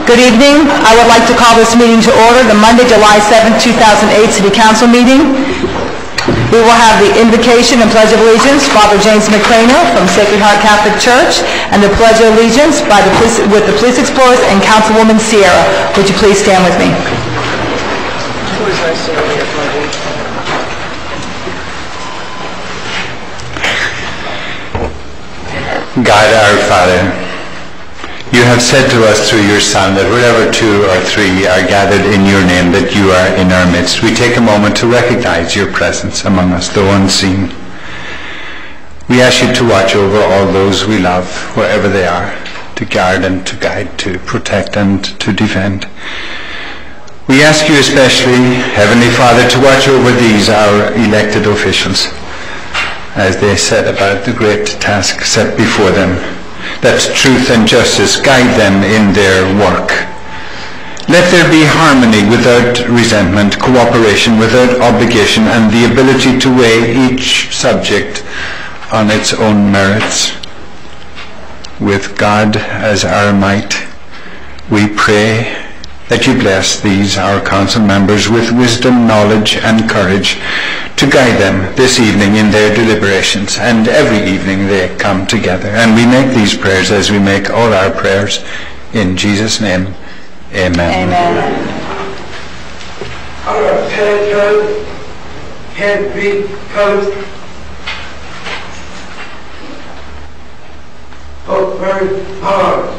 Good evening. I would like to call this meeting to order, the Monday, July 7, 2008 City Council meeting. We will have the invocation and Pledge of Allegiance, Father James McCraner from Sacred Heart Catholic Church, and the Pledge of Allegiance with the Police Explorers and Councilwoman Sierra. Would you please stand with me? God our Father, you have said to us through your Son that wherever two or three are gathered in your name, that you are in our midst. We take a moment to recognize your presence among us, though unseen. We ask you to watch over all those we love, wherever they are, to guard and to guide, to protect and to defend. We ask you especially, Heavenly Father, to watch over these, our elected officials, as they set about the great task set before them, that truth and justice guide them in their work. Let there be harmony without resentment, cooperation without obligation, and the ability to weigh each subject on its own merits. With God as our might, we pray that you bless these, our council members, with wisdom, knowledge, and courage to guide them this evening in their deliberations, and every evening they come together. And we make these prayers as we make all our prayers in Jesus' name. Amen. Amen. Our head head beat coast. Hope very hard.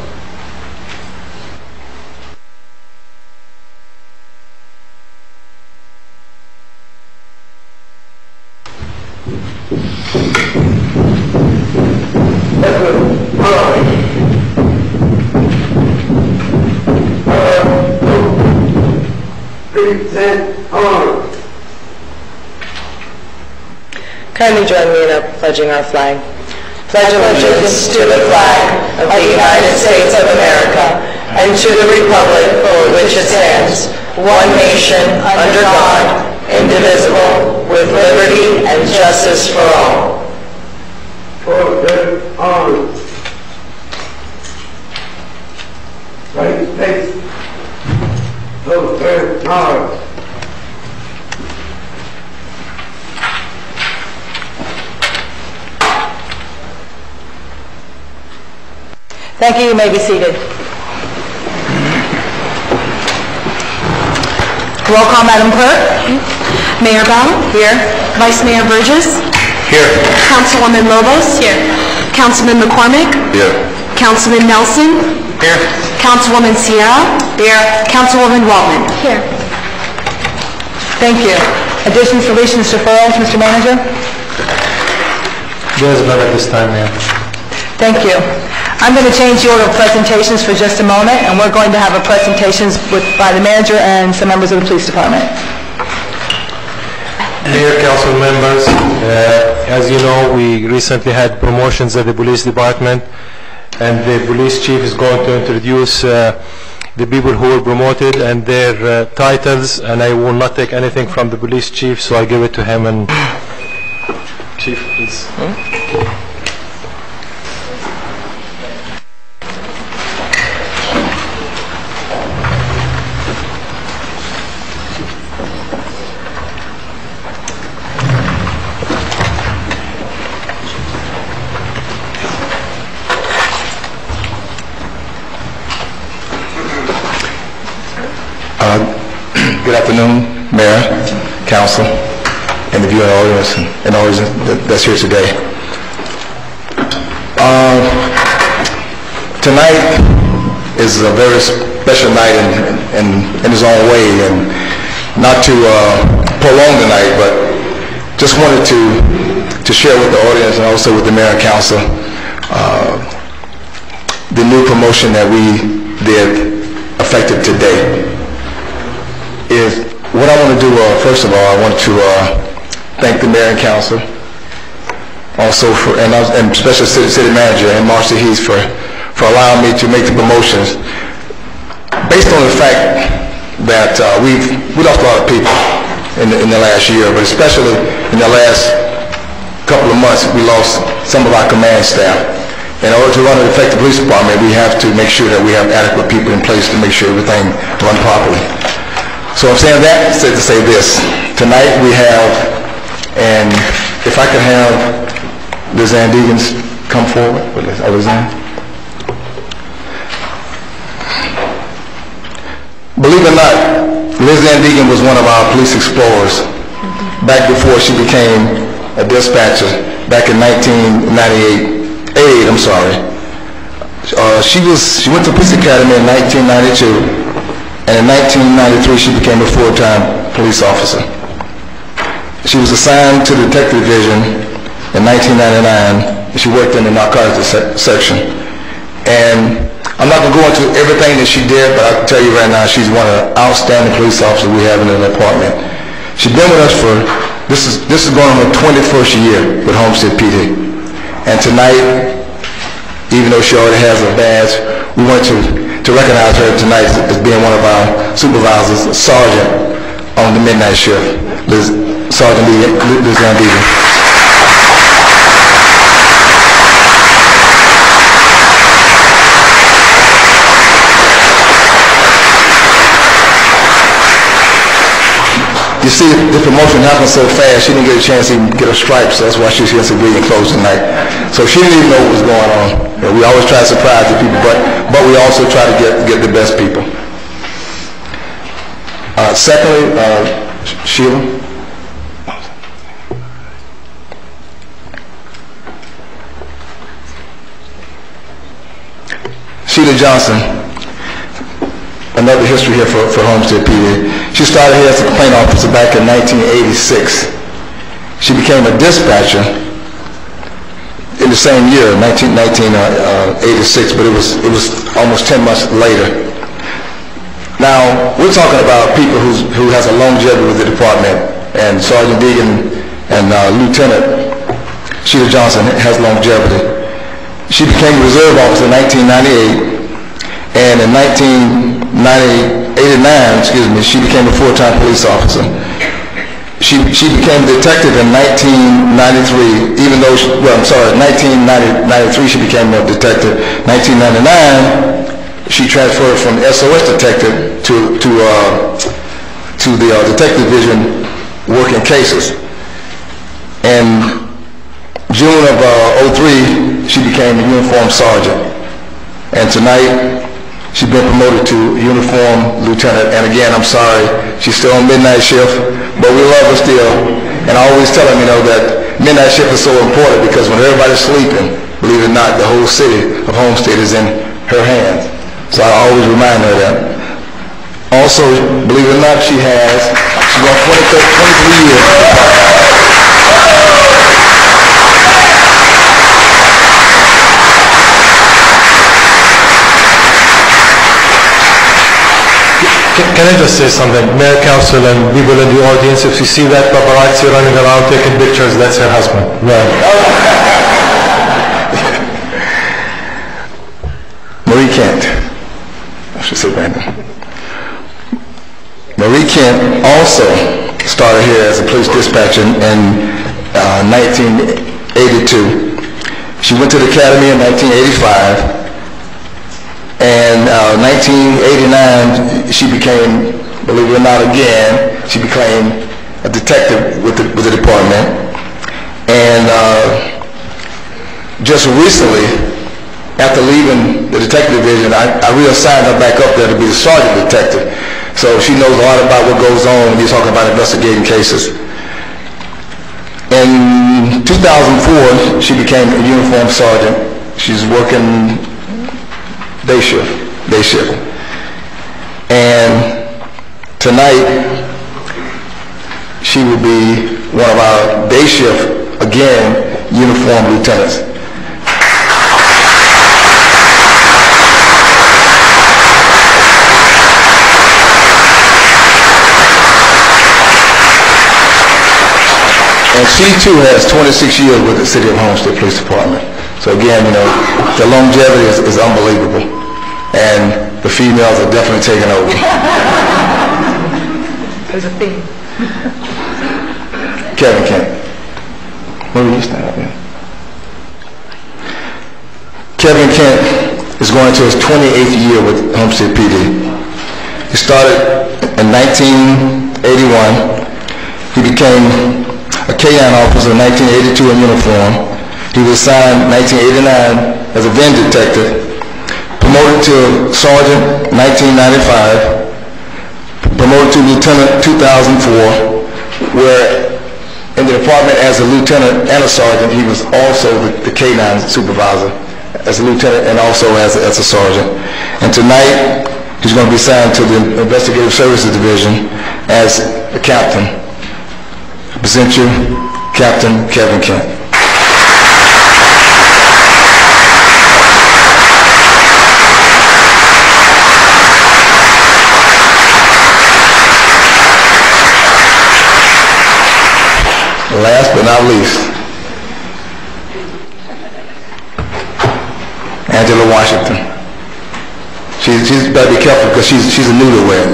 Kindly join me in pledging our flag. Pledge allegiance to the flag of the United States of America and to the republic for which it stands, one nation, under God, indivisible, with liberty and justice for all. For their arms. Right face. So very hard. Thank you. You may be seated. Roll call, Madam Clerk. Mayor Bell? Here. Vice Mayor Burgess? Here. Councilwoman Lobos? Here. Councilman McCormick? Here. Councilman Nelson? Here. Councilwoman Sierra? Here. Councilwoman Waltman? Here. Thank you. Additions, deletions, deferrals, Mr. Manager? There's none at this time, Mayor. Thank you. I'm going to change the order of presentations for just a moment, and we're going to have a presentations by the manager and some members of the police department. Mayor, council members, as you know, we recently had promotions at the police department, and the police chief is going to introduce the people who were promoted and their titles, and I will not take anything from the police chief, so I'll give it to him. And Chief, please. Good afternoon, Mayor, Council, and the viewing audience, and all that's here today. Tonight is a very special night in its own way, and not to prolong the night, but just wanted to share with the audience and also with the Mayor and Council the new promotion that we did effective today. What I want to do, first of all, I want to thank the Mayor and Council, also and especially City Manager and Marcia Heath for allowing me to make the promotions, based on the fact that we lost a lot of people in the last year, but especially in the last couple of months, we lost some of our command staff, in order to run an effective police department, we have to make sure that we have adequate people in place to make sure everything runs properly. So I'm saying that to say this. Tonight we have, and if I could have Lizanne Deegans come forward. Lizanne? Believe it or not, Lizanne Deegan was one of our police explorers back before she became a dispatcher back in 1998. She went to police academy in 1992, and in 1993 she became a full-time police officer. She was assigned to the detective division in 1999. She worked in the narcotics section, and I'm not going to go into everything that she did, but I can tell you right now she's one of the outstanding police officers we have in the department. She's been with us for, this is going on her 21st year with Homestead PD. And tonight, even though she already has a badge, we want to recognize her tonight as being one of our supervisors, a sergeant on the midnight shift, Sergeant Lizanne Deegan. You see, the promotion happened so fast, she didn't get a chance to even get a stripe, so that's why she's here civilian clothes tonight. So she didn't even know what was going on. You know, we always try to surprise the people, but we also try to get the best people. Secondly, Sheila. Sheila Johnson. Another history here for Homestead PD. She started here as a complaint officer back in 1986. She became a dispatcher in the same year, 1986, but it was almost 10 months later. Now, we're talking about people who has a longevity with the department, and Sergeant Deegan and Lieutenant Sheila Johnson has longevity. She became a reserve officer in 1998. And in 1989, she became a full-time police officer. She became a detective in 1993, even though, 1993 she became a detective. 1999, she transferred from SOS detective to the detective division working cases. In June of 2003, she became a uniformed sergeant. And tonight, she's been promoted to uniform lieutenant, and again, I'm sorry, she's still on midnight shift, but we love her still. And I always tell them, that midnight shift is so important because when everybody's sleeping, believe it or not, the whole city of Homestead is in her hands. So I always remind her that. Also, believe it or not, she's on 23 years. Can I just say something? Mayor, council, and people in the audience, if you see that paparazzi running around taking pictures, that's her husband. Right. Marie Kent. I should say Brandon. Marie Kent also started here as a police dispatcher in 1982. She went to the academy in 1985. And 1989, she became, believe it or not again, she became a detective with the department. And just recently, after leaving the detective division, I reassigned her back up there to be the sergeant detective. So she knows a lot about what goes on when you're talking about investigating cases. In 2004, she became a uniformed sergeant. She's working day shift. And tonight, she will be one of our day shift, again, uniformed lieutenants. And she too has 26 years with the City of Homestead Police Department. So again, the longevity is unbelievable. And the females are definitely taking over. There's a theme. Kevin Kent. Where will you stand up here? Kevin Kent is going to his 28th year with Homestead PD. He started in 1981. He became a K-9 officer in 1982 in uniform. He was assigned in 1989 as a VIN detective, promoted to sergeant in 1995, promoted to lieutenant 2004, where in the department as a lieutenant and a sergeant, he was also the K-9 supervisor as a lieutenant and also as a sergeant. And tonight, he's going to be assigned to the Investigative Services Division as a captain. I present you Captain Kevin Kent. Last but not least, Angela Washington. She's better be careful because she's a newlywed.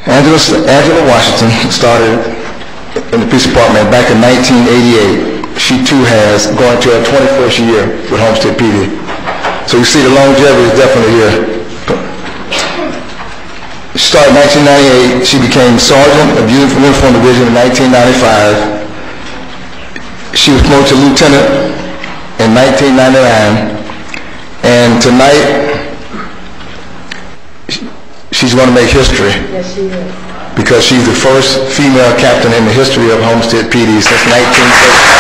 Angela Washington started in the police department back in 1988. She too has going to her 21st year with Homestead PD. So you see the longevity is definitely here. She started in 1998. She became sergeant of Uniform Division in 1995. She was promoted to lieutenant in 1999. And tonight, she's going to make history. Yes, she is. Because she's the first female captain in the history of Homestead PD since 1930.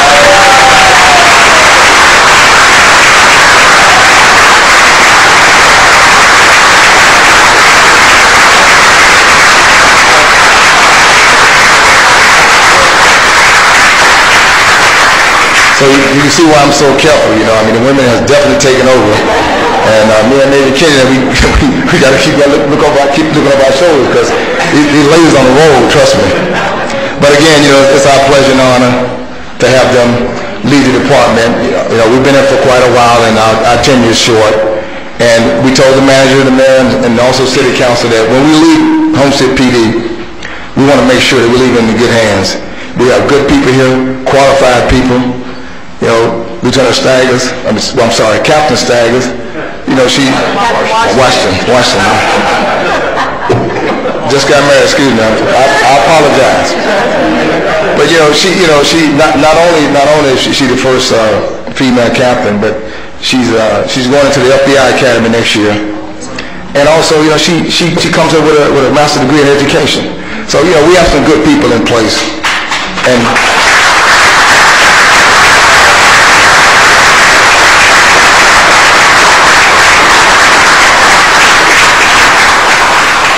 So you can see why I'm so careful, you know. I mean, the women have definitely taken over. And me and Major Kennedy, we got to keep looking over our shoulders because these ladies on the road, trust me. But again, you know, it's our pleasure and honor to have them lead the department. You know, we've been there for quite a while and our tenure is short. And we told the manager, the mayor, and also city council that when we leave Homestead PD, we want to make sure that we leave it in good hands. We have good people here, qualified people. You know, Lieutenant Staggers, Captain Staggers, you know, she, Washington. Just got married, excuse me, I apologize. But you know, she not only is she the first female captain, but she's going into the FBI Academy next year. And also, you know, she comes up with a master's degree in education. So, you know, we have some good people in place. And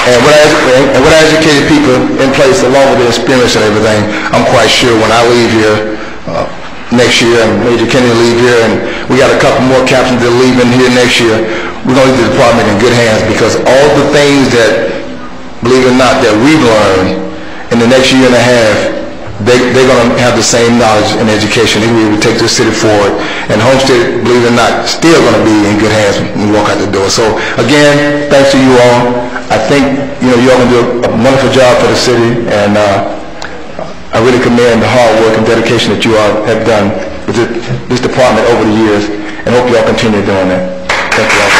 with educated people in place along with the experience and everything, I'm quite sure when I leave here next year and Major Kennedy leave here and we got a couple more captains that are leaving here next year, we're going to leave the department in good hands because all the things that, believe it or not, that we've learned in the next year and a half, they're going to have the same knowledge and education. They're going to be able to take this city forward. And Homestead, believe it or not, still going to be in good hands when we walk out the door. So again, thanks to you all. I think, you know, you're going to do a wonderful job for the city, and I really commend the hard work and dedication that you all have done with this department over the years, and hope you all continue doing that. Thank you all.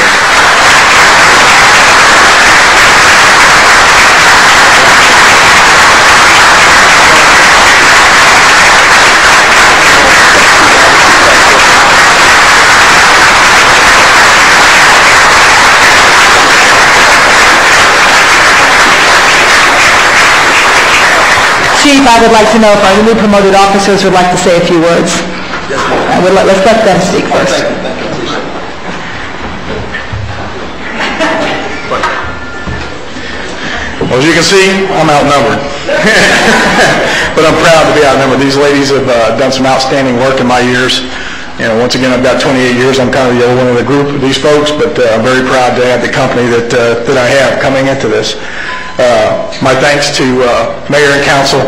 Chief, I would like to know if our newly promoted officers would like to say a few words. Let's let them speak first. Well, as you can see, I'm outnumbered. But I'm proud to be outnumbered. These ladies have done some outstanding work in my years. You know, once again, I've got 28 years. I'm kind of the old one of the group of these folks, but I'm very proud to have the company that I have coming into this. My thanks to Mayor and Council,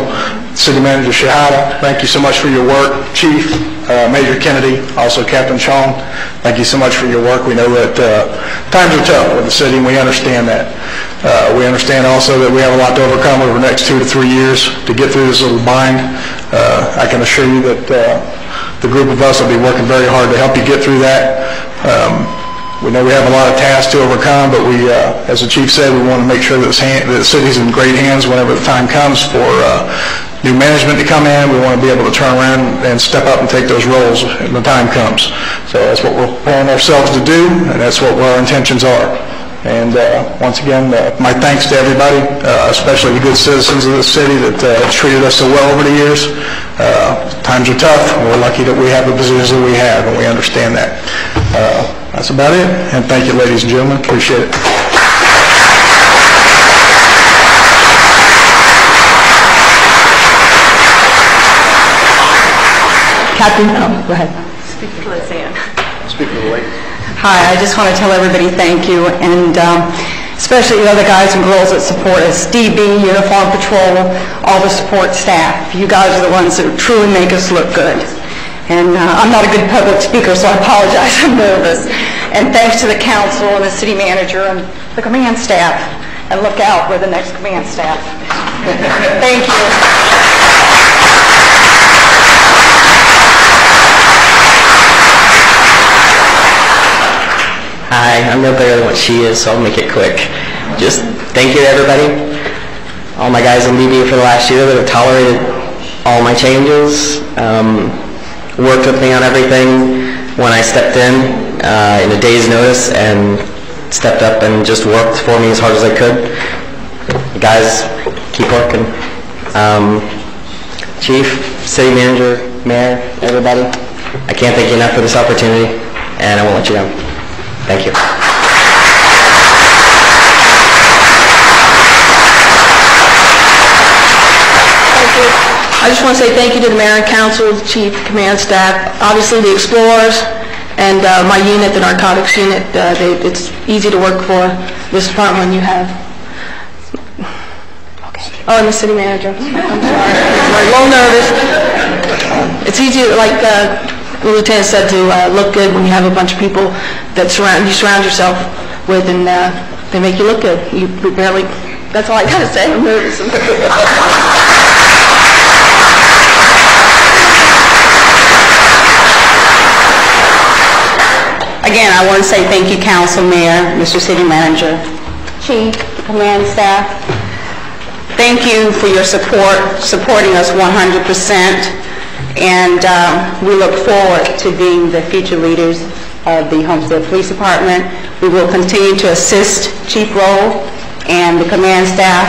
City Manager Shahada. Thank you so much for your work. Chief, Major Kennedy, also Captain Chong, thank you so much for your work. We know that times are tough with the city, and we understand that. We understand also that we have a lot to overcome over the next 2 to 3 years to get through this little bind. I can assure you that the group of us will be working very hard to help you get through that. We know we have a lot of tasks to overcome, but we, as the chief said, we want to make sure that the city's in great hands whenever the time comes for new management to come in. We want to be able to turn around and step up and take those roles when the time comes. So that's what we're preparing ourselves to do, and that's what our intentions are. And once again, my thanks to everybody, especially the good citizens of the city that treated us so well over the years. Times are tough, and we're lucky that we have the positions that we have, and we understand that. That's about it, and thank you, ladies and gentlemen. Appreciate it. Captain, go ahead. Speak to Liz-Ann. Speak to the ladies. Hi, I just want to tell everybody thank you, and especially the other guys and girls that support us, DB, Uniform Patrol, all the support staff. You guys are the ones that truly make us look good. And I'm not a good public speaker, so I apologize, I'm nervous. And thanks to the council and the city manager and the command staff. And look out, we're the next command staff. Thank you. Hi, I'm no better than what she is, so I'll make it quick. Just thank you to everybody, all my guys in DB for the last year that have tolerated all my changes, worked with me on everything when I stepped in a day's notice, and stepped up and just worked for me as hard as I could. Guys, keep working. Chief, city manager, mayor, everybody, I can't thank you enough for this opportunity, and I won't let you down. Thank you. I just want to say thank you to the mayor and council, the chief, command staff, obviously the explorers, and my unit, the narcotics unit. It's easy to work for this department when you have. Oh, and the city manager. I'm sorry. I'm a little nervous. It's easy, like the lieutenant said, to look good when you have a bunch of people that you surround yourself with, and they make you look good. You barely. That's all I gotta say. I'm nervous. Again, I want to say thank you, Council, Mayor, Mr. City Manager, Chief, Command Staff. Thank you for your supporting us 100%, and we look forward to being the future leaders of the Homestead Police Department. We will continue to assist Chief Roll and the Command Staff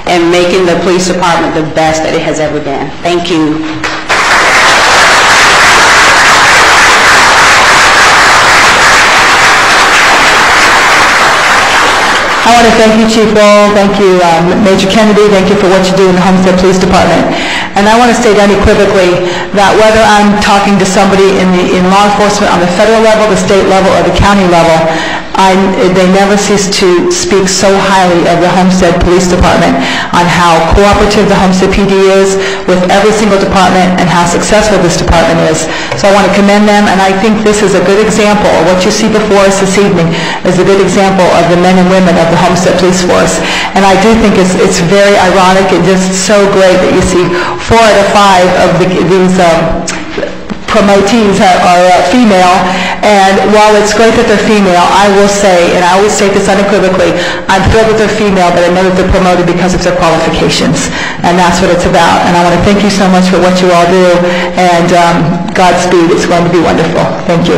in making the Police Department the best that it has ever been. Thank you. I want to thank you, Chief Roll, thank you, Major Kennedy, thank you for what you do in the Homestead Police Department. And I want to state unequivocally that whether I'm talking to somebody in law enforcement on the federal level, the state level, or the county level, they never cease to speak so highly of the Homestead Police Department, on how cooperative the Homestead PD is with every single department and how successful this department is. So I want to commend them, and I think this is a good example. What you see before us this evening is a good example of the men and women of the Homestead Police Force. And I do think it's very ironic and just so great that you see 4 out of 5 of these promotees are female, and while it's great that they're female, I will say, and I always state this unequivocally, I'm thrilled that they're female, but I know that they're promoted because of their qualifications, and that's what it's about. And I want to thank you so much for what you all do, and Godspeed. It's going to be wonderful. Thank you.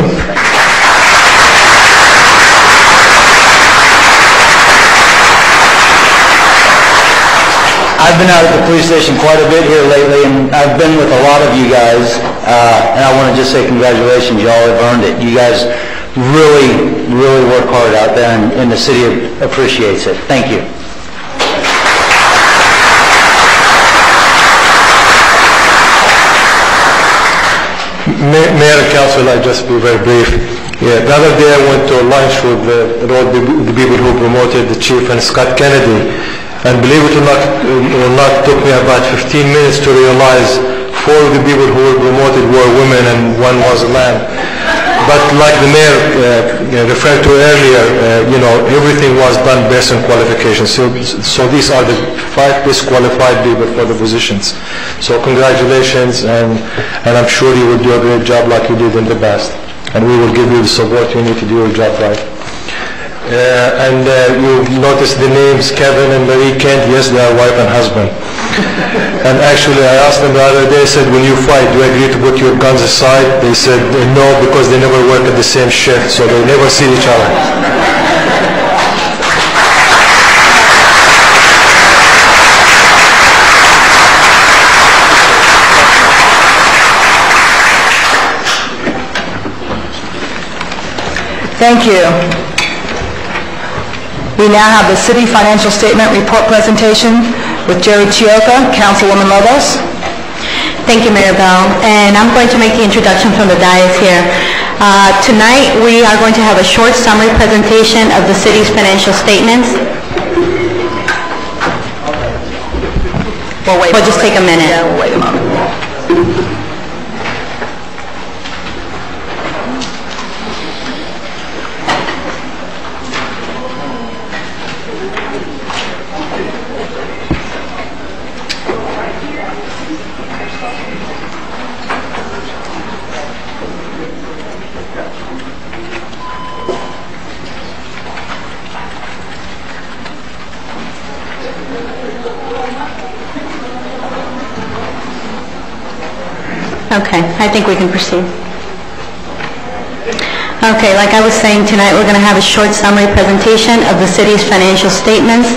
I've been out at the police station quite a bit here lately, and I've been with a lot of you guys, and I want to just say congratulations. You all have earned it. You guys really, really work hard out there, and the city appreciates it. Thank you. Mayor and Council, I'll just be very brief. Yeah, the other day I went to lunch with the people who promoted the chief and Scott Kennedy. And believe it or not, it took me about 15 minutes to realize 4 of the people who were promoted were women and 1 was a man. But like the mayor referred to earlier, everything was done based on qualifications. So these are the 5 disqualified people for the positions. So congratulations, and I'm sure you will do a great job like you did in the past. And we will give you the support you need to do your job right. You notice the names Kevin and Marie Kent. Yes, they are wife and husband. And actually, I asked them the other day, I said, when you fight, do you agree to put your guns aside? They said no, because they never work at the same shift, so they never see each other. Thank you. We now have the city financial statement report presentation with Jerry Chioka, Councilwoman Lobos. Thank you, Mayor Bell. And I'm going to make the introduction from the dais here. Tonight, we are going to have a short summary presentation of the city's financial statements. We'll just take a minute. Yeah, we'll wait a moment. Okay, I think we can proceed. Okay, like I was saying, tonight we're going to have a short summary presentation of the city's financial statements.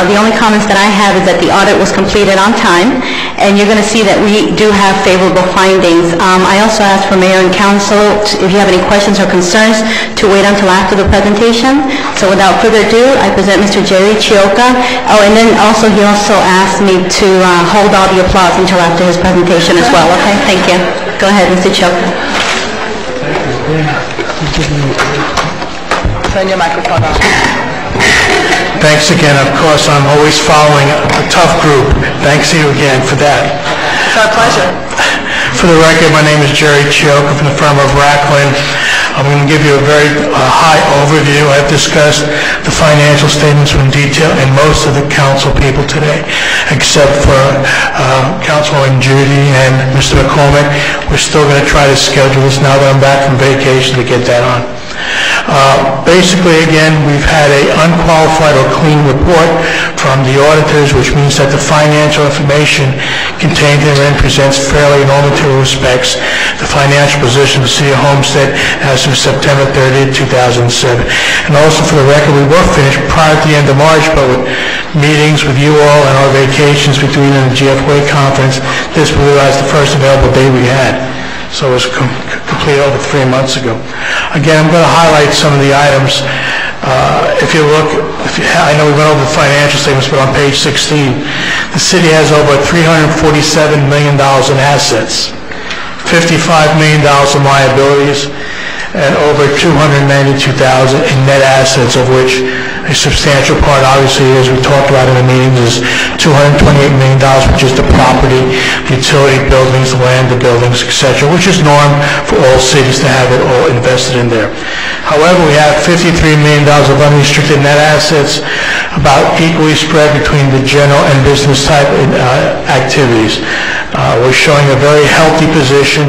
The only comments that I have is that the audit was completed on time, and you're going to see that we do have favorable findings. I also asked for mayor and council, if you have any questions or concerns, to wait until after the presentation. So without further ado, I present Mr. Jerry Chioka. Oh, and then also he also asked me to hold all the applause until after his presentation as well. Okay, thank you. Go ahead, Mr. Chioka. Turn your microphone on. Thanks again. Of course, I'm always following a tough group. Thanks to you again for that. It's our pleasure. For the record, my name is Jerry Chioka from the firm of Racklin. I'm going to give you a very high overview. I've discussed the financial statements in detail and most of the council people today, except for Councilwoman Judy and Mr. McCormick. We're still going to try to schedule this now that I'm back from vacation to get that on. Basically, again, we've had an unqualified or clean report from the auditors, which means that the financial information contained therein presents fairly in all material respects the financial position of the City of Homestead as of September 30th, 2007. And also, for the record, we were finished prior to the end of March, but with meetings with you all and our vacations between the GFWA conference, this was the first available day we had. So it was complete over 3 months ago. Again, I'm going to highlight some of the items. If you look, I know we went over the financial statements, but on page 16, the city has over $347 million in assets, $55 million in liabilities, and over $292,000 in net assets, of which a substantial part, obviously, as we talked about in the meetings, is $228 million, which is the property, the utility buildings, the land, the buildings, etc., which is norm for all cities to have it all invested in there. However, we have $53 million of unrestricted net assets, about equally spread between the general and business type activities. We're showing a very healthy position.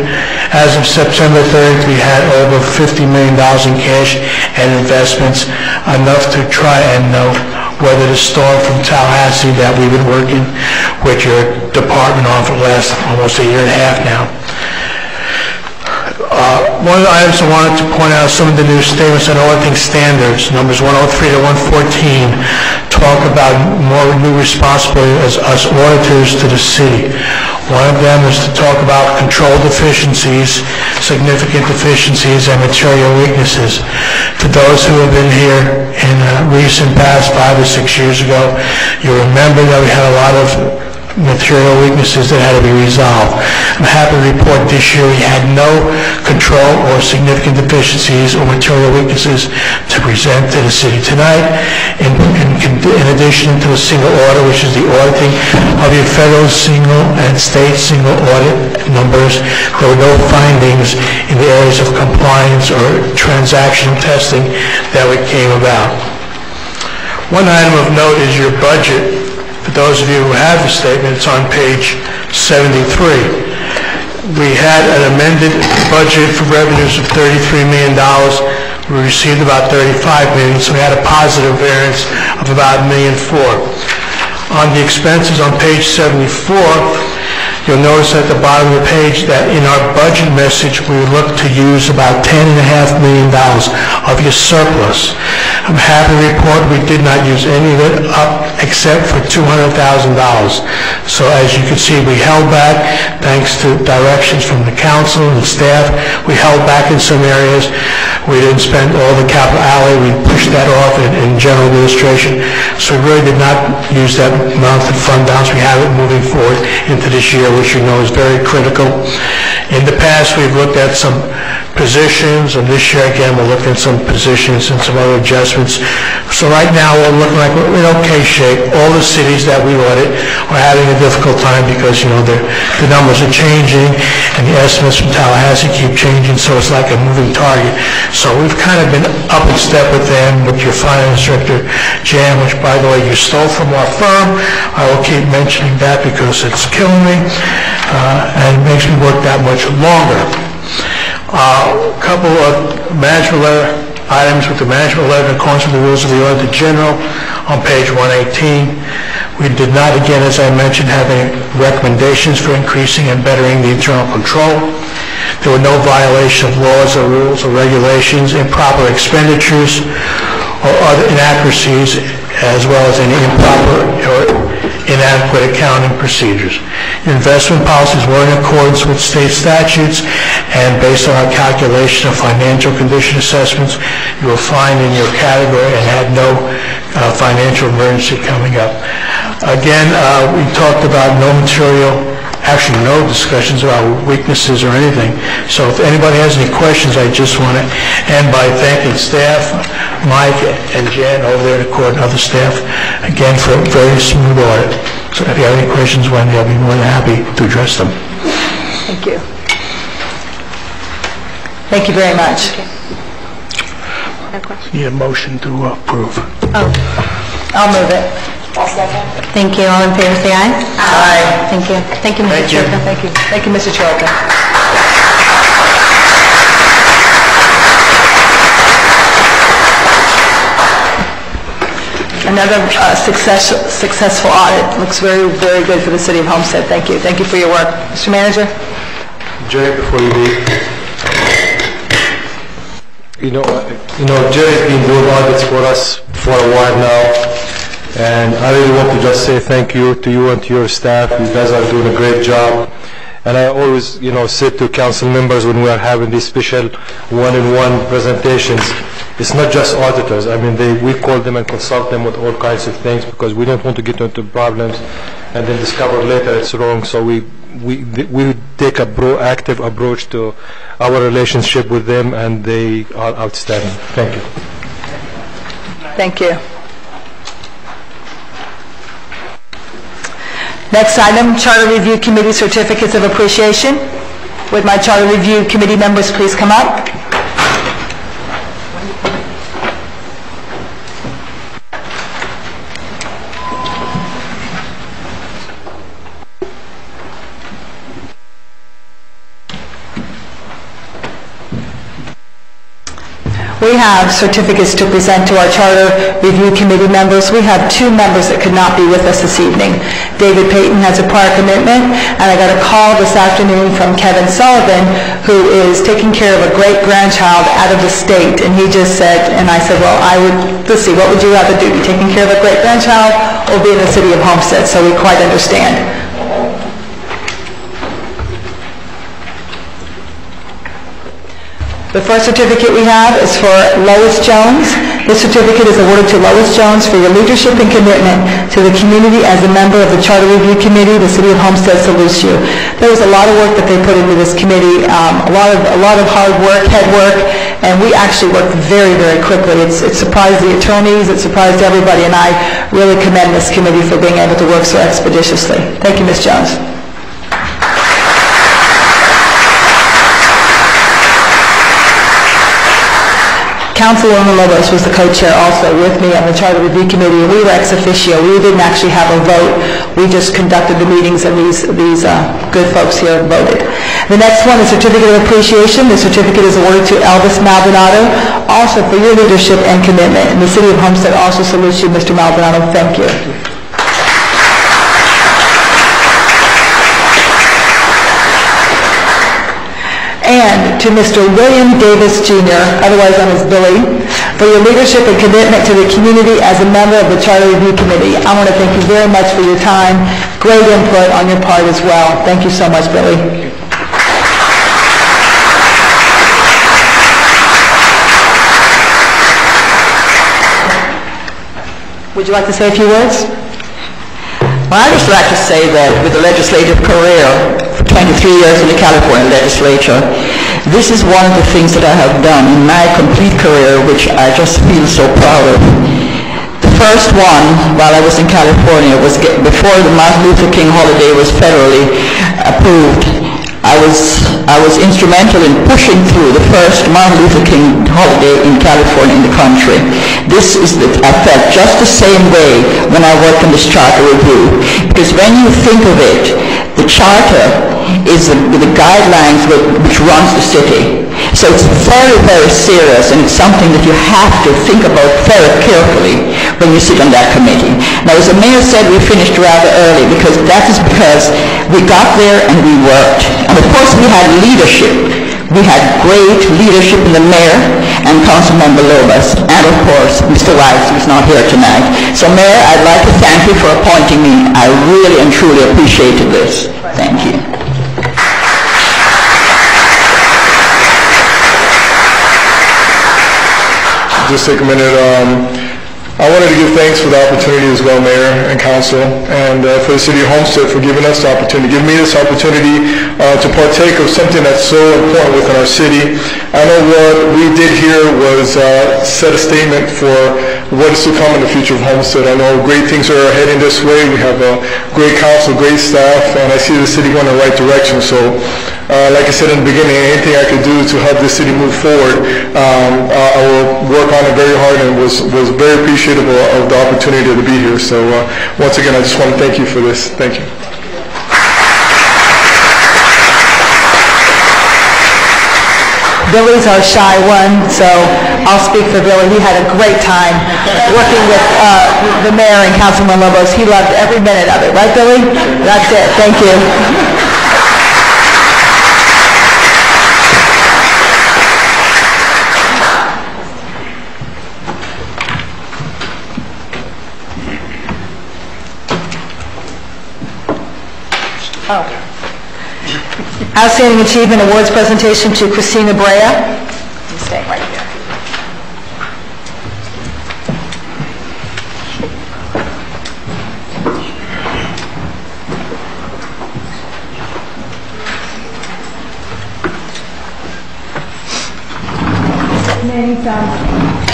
As of September 3rd, we had over $50 million in cash and investments, enough to try and weather the storm from Tallahassee that we've been working with your department on for the last almost a year and a half now. One of the items I wanted to point out, some of the new statements on auditing standards, numbers 103 to 114, talk about more new responsibilities as auditors to the city. One of them is to talk about control deficiencies, significant deficiencies, and material weaknesses. For those who have been here in recent past 5 or 6 years ago, you remember that we had a lot of material weaknesses that had to be resolved. I'm happy to report this year we had no control or significant deficiencies or material weaknesses to present to the city tonight. In addition to a single audit, which is the auditing of your federal single and state single audit numbers, there were no findings in the areas of compliance or transaction testing that came about. One item of note is your budget. For those of you who have the statement, it's on page 73. We had an amended budget for revenues of $33 million. We received about $35 million, so we had a positive variance of about $1.4 million. On the expenses on page 74, you'll notice at the bottom of the page that in our budget message, we look to use about $10.5 million of your surplus. I'm happy to report we did not use any of it up except for $200,000. So as you can see, we held back thanks to directions from the council and the staff. We held back in some areas. We didn't spend all the capital outlay. We pushed that off in general administration. So we really did not use that amount of fund balance. We have it moving forward into this year, which you know is very critical. In the past, we've looked at some positions, and this year again we're looking at some positions and some other adjustments. So right now we're looking like we're in okay shape. All the cities that we audit are having a difficult time because the numbers are changing and the estimates from Tallahassee keep changing, so it's like a moving target. So we've kind of been up in step with them, with your finance director, Jan, which by the way you stole from our firm. I will keep mentioning that because it's killing me and it makes me work that much longer. A couple of management letter items with the management letter in accordance with the rules of the Auditor General on page 118. We did not, again, as I mentioned, have any recommendations for increasing and bettering the internal control. There were no violation of laws or rules or regulations, improper expenditures, or other inaccuracies, as well as any improper or inadequate accounting procedures. Investment policies were in accordance with state statutes, and based on our calculation of financial condition assessments, you will find in your category and had no financial emergency coming up. Again, we talked about no discussions about weaknesses or anything. So if anybody has any questions, I just want to end by thanking staff, Mike and Jan over there at the court and other staff, again, for a very smooth audit. So if you have any questions, Wendy, I'll be more than happy to address them. Thank you. Thank you very much. Need a motion to approve. Oh, I'll move it. thank you. All in favor, say aye. Aye. Thank you. Thank you, Mr. Chirka. Thank you. Thank you, Mr. Chirka. Another successful audit. Looks very, very good for the city of Homestead. Thank you. Thank you for your work. Mr. Manager? Jerry, before you leave, Jerry's been doing audits for us for a while now, and I really want to just say thank you to you and to your staff. You guys are doing a great job. And I always, say to council members when we are having these special one-on-one presentations, it's not just auditors. I mean, we call them and consult them with all kinds of things because we don't want to get into problems and then discover later it's wrong. So we take a proactive approach to our relationship with them, and they are outstanding. Thank you. Thank you. Next item, Charter Review Committee Certificates of Appreciation. Would my Charter Review Committee members please come up? We have certificates to present to our Charter Review Committee members. We have two members that could not be with us this evening. David Payton has a prior commitment, and I got a call this afternoon from Kevin Sullivan, who is taking care of a great-grandchild out of the state, and he just said, and I said, well, let's see, what would you rather do, be taking care of a great-grandchild or be in the city of Homestead? So we quite understand. The first certificate we have is for Lois Jones. This certificate is awarded to Lois Jones for your leadership and commitment to the community as a member of the Charter Review Committee. The City of Homestead salutes you. There was a lot of work that they put into this committee, a lot of hard work, head work, and we actually worked very, very quickly. It surprised the attorneys, it surprised everybody, and I really commend this committee for being able to work so expeditiously. Thank you, Ms. Jones. Councilwoman Lobos was the co-chair also with me on the Charter Review Committee, and we were ex officio. We didn't actually have a vote. We just conducted the meetings, and these good folks here voted. The next one is Certificate of Appreciation. The certificate is awarded to Elvis Maldonado, also for your leadership and commitment. And the City of Homestead also salutes you, Mr. Maldonado. Thank you. And to Mr. William Davis, Jr., otherwise known as Billy, for your leadership and commitment to the community as a member of the Charter Review Committee. I want to thank you very much for your time. Great input on your part as well. Thank you so much, Billy. Would you like to say a few words? Well, I'd just like to say that with a legislative career for 23 years in the California legislature, this is one of the things that I have done in my complete career, which I just feel so proud of. The first one, while I was in California, was before the Martin Luther King holiday was federally approved. I was instrumental in pushing through the first Martin Luther King holiday in California in the country. I felt just the same way when I worked on this charter review, because when you think of it, the charter is the guidelines which runs the city. So it's very, very serious, and it's something that you have to think about very carefully when you sit on that committee. Now, as the mayor said, we finished rather early, because we got there and we worked. And of course, we had leadership. We had great leadership in the mayor and Councilmember Lobos, and of course, Mr. Weiss, who's not here tonight. So, Mayor, I'd like to thank you for appointing me. I really and truly appreciated this. Thank you. Just take a minute. I wanted to give thanks for the opportunity as well, Mayor and Council, and for the City of Homestead for giving us the opportunity, giving me this opportunity to partake of something that's so important within our city. I know what we did here was set a statement for what is to come in the future of Homestead. I know great things are heading this way. We have a great council, great staff, and I see the city going in the right direction. So, like I said in the beginning, anything I could do to help the city move forward, I will work on it very hard, and was very appreciative of the opportunity to be here. So once again, I just want to thank you for this. Thank you. Billy's our shy one, so I'll speak for Billy. He had a great time working with the mayor and Councilman Lobos. He loved every minute of it. Right, Billy? That's it. Thank you. Outstanding Achievement Awards presentation to Christina Brea. He's staying right here.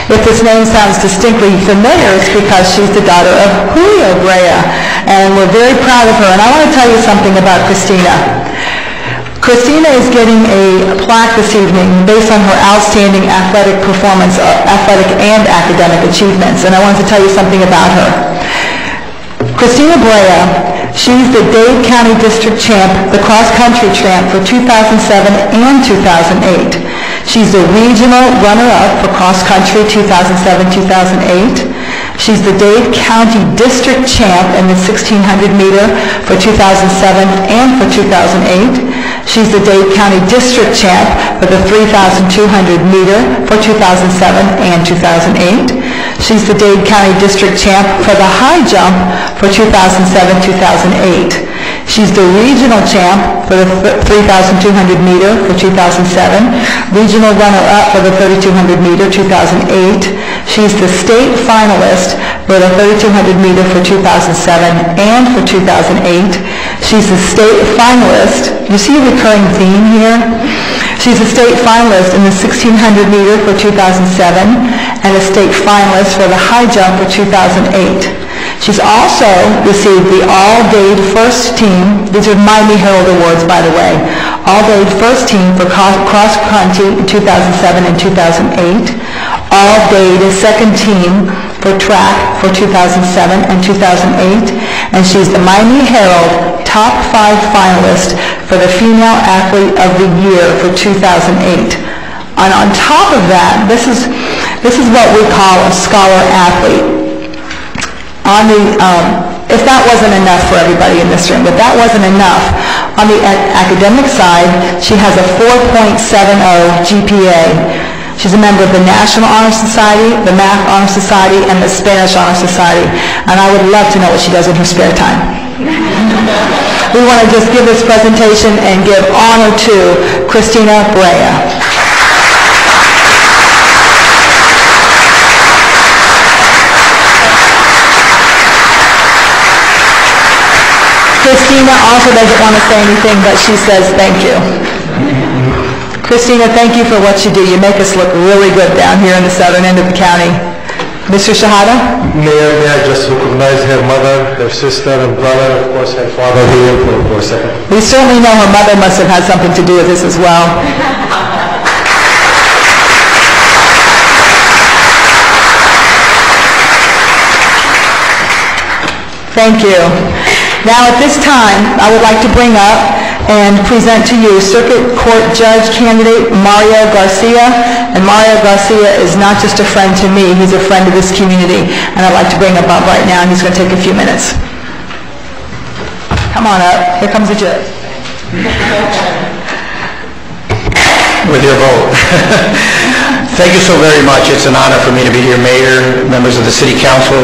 If this name sounds distinctly familiar, it's because she's the daughter of Julio Brea, and we're very proud of her. And I want to tell you something about Christina. Christina is getting a plaque this evening based on her outstanding athletic performance, athletic and academic achievements, and I want to tell you something about her. Christina Brea, she's the Dade County District Champ, the cross-country champ for 2007 and 2008. She's the regional runner-up for cross-country 2007-2008. She's the Dade County District Champ in the 1600 meter for 2007 and for 2008. She's the Dade County District Champ for the 3,200 meter for 2007 and 2008. She's the Dade County District Champ for the high jump for 2007-2008. She's the regional champ for the 3,200 meter for 2007, regional runner-up for the 3,200 meter 2008. She's the state finalist for the 3,200 meter for 2007 and for 2008. She's the state finalist. You see a recurring theme here? She's a state finalist in the 1,600 meter for 2007 and a state finalist for the high jump for 2008. She's also received the All-Dade First Team, these are Miami Herald Awards, by the way, All-Dade First Team for cross country in 2007 and 2008, All-Dade Second Team for track for 2007 and 2008, and she's the Miami Herald Top 5 finalist for the Female Athlete of the Year for 2008. And on top of that, this is what we call a scholar athlete. If that wasn't enough for everybody in this room, but that wasn't enough, on the academic side, she has a 4.70 GPA. She's a member of the National Honor Society, the Math Honor Society, and the Spanish Honor Society, and I would love to know what she does in her spare time. We want to just give this presentation and give honor to Christina Brea. Christina also doesn't want to say anything, but she says thank you. Christina, thank you for what you do. You make us look really good down here in the southern end of the county. Mr. Shahada? Mayor, may I just recognize her mother, her sister, and brother, of course, her father here for a second. We certainly know her mother must have had something to do with this as well. Thank you. Now at this time, I would like to bring up and present to you Circuit Court Judge candidate Mario Garcia. And Mario Garcia is not just a friend to me, he's a friend of this community. And I'd like to bring him up right now, and he's going to take a few minutes. Come on up. Here comes the judge. With your vote. Thank you so very much. It's an honor for me to be here, Mayor, members of the City Council,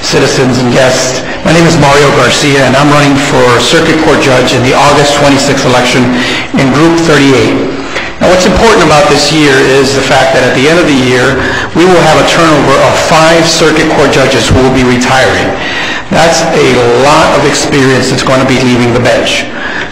citizens and guests. My name is Mario Garcia, and I'm running for Circuit Court Judge in the August 26th election in Group 38. Now, what's important about this year is the fact that at the end of the year, we will have a turnover of 5 Circuit Court judges who will be retiring. That's a lot of experience that's going to be leaving the bench.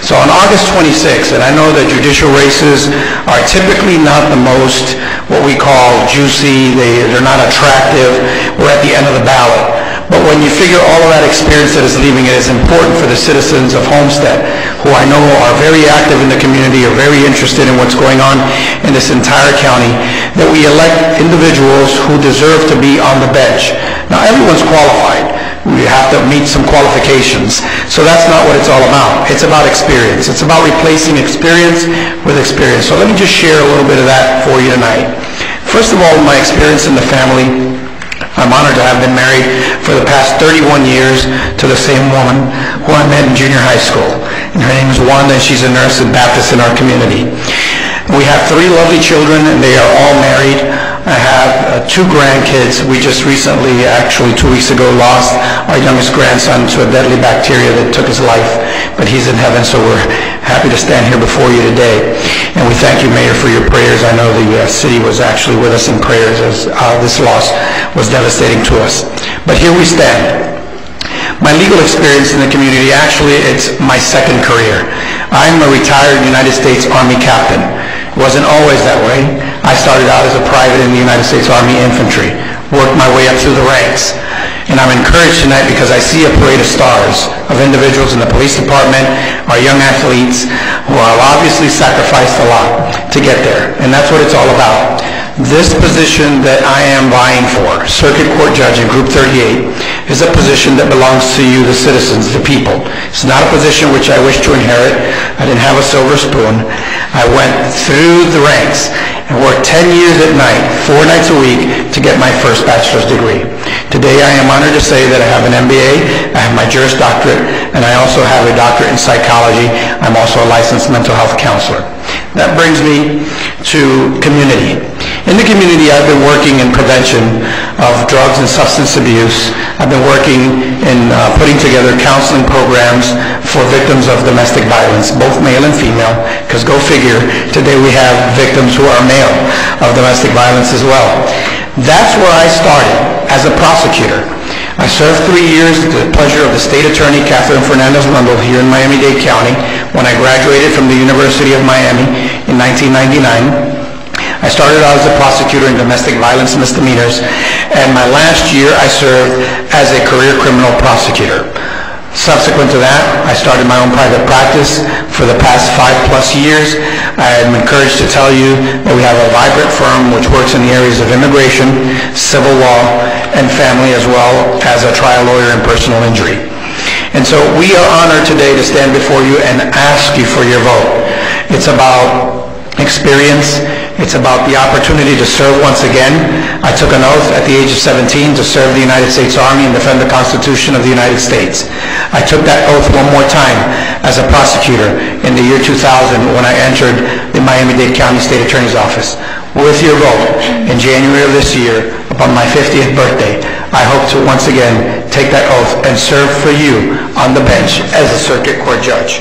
So on August 26th, and I know that judicial races are typically not the most, what we call juicy, they're not attractive, we're at the end of the ballot. But when you figure all of that experience that is leaving, it is important for the citizens of Homestead, who I know are very active in the community, are very interested in what's going on in this entire county, that we elect individuals who deserve to be on the bench. Now, everyone's qualified. We have to meet some qualifications. So that's not what it's all about. It's about experience. It's about replacing experience with experience. So let me just share a little bit of that for you tonight. First of all, my experience in the family. I'm honored to have been married for the past 31 years to the same woman who I met in junior high school. And her name is Wanda, and she's a nurse and Baptist in our community. We have 3 lovely children, and they are all married. I have 2 grandkids. We just recently, actually 2 weeks ago, lost our youngest grandson to a deadly bacteria that took his life. But he's in heaven, so we're happy to stand here before you today. And we thank you, Mayor, for your prayers. I know the city was actually with us in prayers as this loss was devastating to us. But here we stand. My legal experience in the community, actually, it's my second career. I'm a retired United States Army captain. It wasn't always that way. I started out as a private in the United States Army Infantry, worked my way up through the ranks. And I'm encouraged tonight because I see a parade of stars of individuals in the police department, our young athletes, who have obviously sacrificed a lot to get there. And that's what it's all about. This position that I am vying for, Circuit Court Judge in Group 38, is a position that belongs to you, the citizens, the people. It's not a position which I wish to inherit. I didn't have a silver spoon. I went through the ranks and worked 10 years at night, 4 nights a week, to get my first bachelor's degree. Today I am honored to say that I have an MBA, I have my Juris Doctorate, and I also have a doctorate in psychology. I'm also a licensed mental health counselor. That brings me to community. In the community, I've been working in prevention of drugs and substance abuse. I've been working in putting together counseling programs for victims of domestic violence, both male and female, because go figure, today we have victims who are male of domestic violence as well. That's where I started as a prosecutor. I served 3 years at the pleasure of the state attorney, Catherine Fernandez-Rundle, here in Miami-Dade County. When I graduated from the University of Miami in 1999, I started out as a prosecutor in domestic violence misdemeanors, and my last year I served as a career criminal prosecutor. Subsequent to that, I started my own private practice for the past 5+ years. I am encouraged to tell you that we have a vibrant firm which works in the areas of immigration, civil law, and family, as well as a trial lawyer in personal injury. And so we are honored today to stand before you and ask you for your vote. It's about experience. It's about the opportunity to serve once again. I took an oath at the age of 17 to serve the United States Army and defend the Constitution of the United States. I took that oath one more time as a prosecutor in the year 2000 when I entered the Miami-Dade County State Attorney's Office. With your vote in January of this year, upon my 50th birthday, I hope to once again take that oath and serve for you on the bench as a circuit court judge.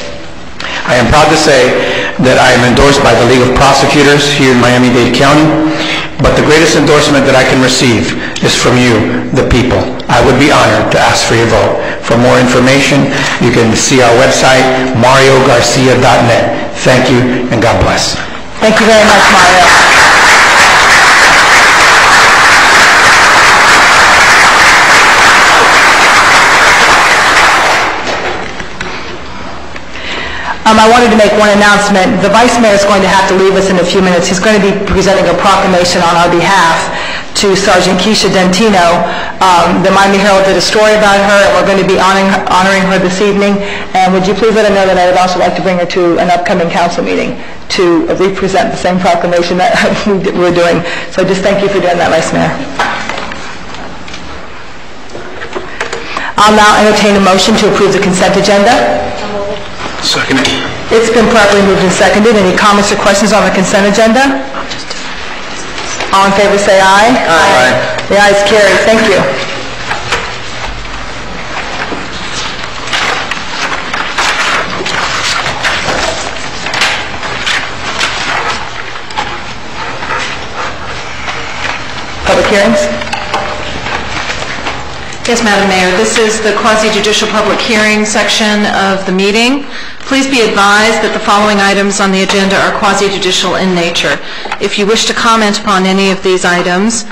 I am proud to say that I am endorsed by the League of Prosecutors here in Miami-Dade County, but the greatest endorsement that I can receive is from you, the people. I would be honored to ask for your vote. For more information, you can see our website, mariogarcia.net. Thank you, and God bless. Thank you very much, Mario. I wanted to make one announcement. The Vice Mayor is going to have to leave us in a few minutes. He's going to be presenting a proclamation on our behalf to Sergeant Keisha Dentino. The Miami Herald did a story about her, and we're going to be honoring her this evening. And would you please let her know that I would also like to bring her to an upcoming council meeting to represent the same proclamation that we're doing. So just thank you for doing that, Vice Mayor. I'll now entertain a motion to approve the consent agenda. Second. It's been properly moved and seconded. Any comments or questions on the consent agenda? All in favor say aye. Aye. The ayes carry. Thank you. Public hearings? Yes, Madam Mayor. This is the quasi-judicial public hearing section of the meeting. Please be advised that the following items on the agenda are quasi-judicial in nature. If you wish to comment upon any of these items,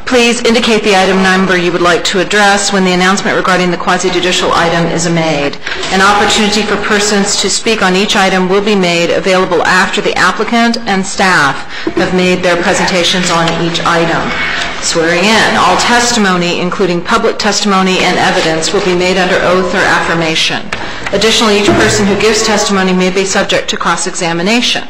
please indicate the item number you would like to address when the announcement regarding the quasi-judicial item is made. An opportunity for persons to speak on each item will be made available after the applicant and staff have made their presentations on each item. Swearing in. All testimony, including public testimony and evidence, will be made under oath or affirmation. Additionally, each person who gives testimony may be subject to cross-examination.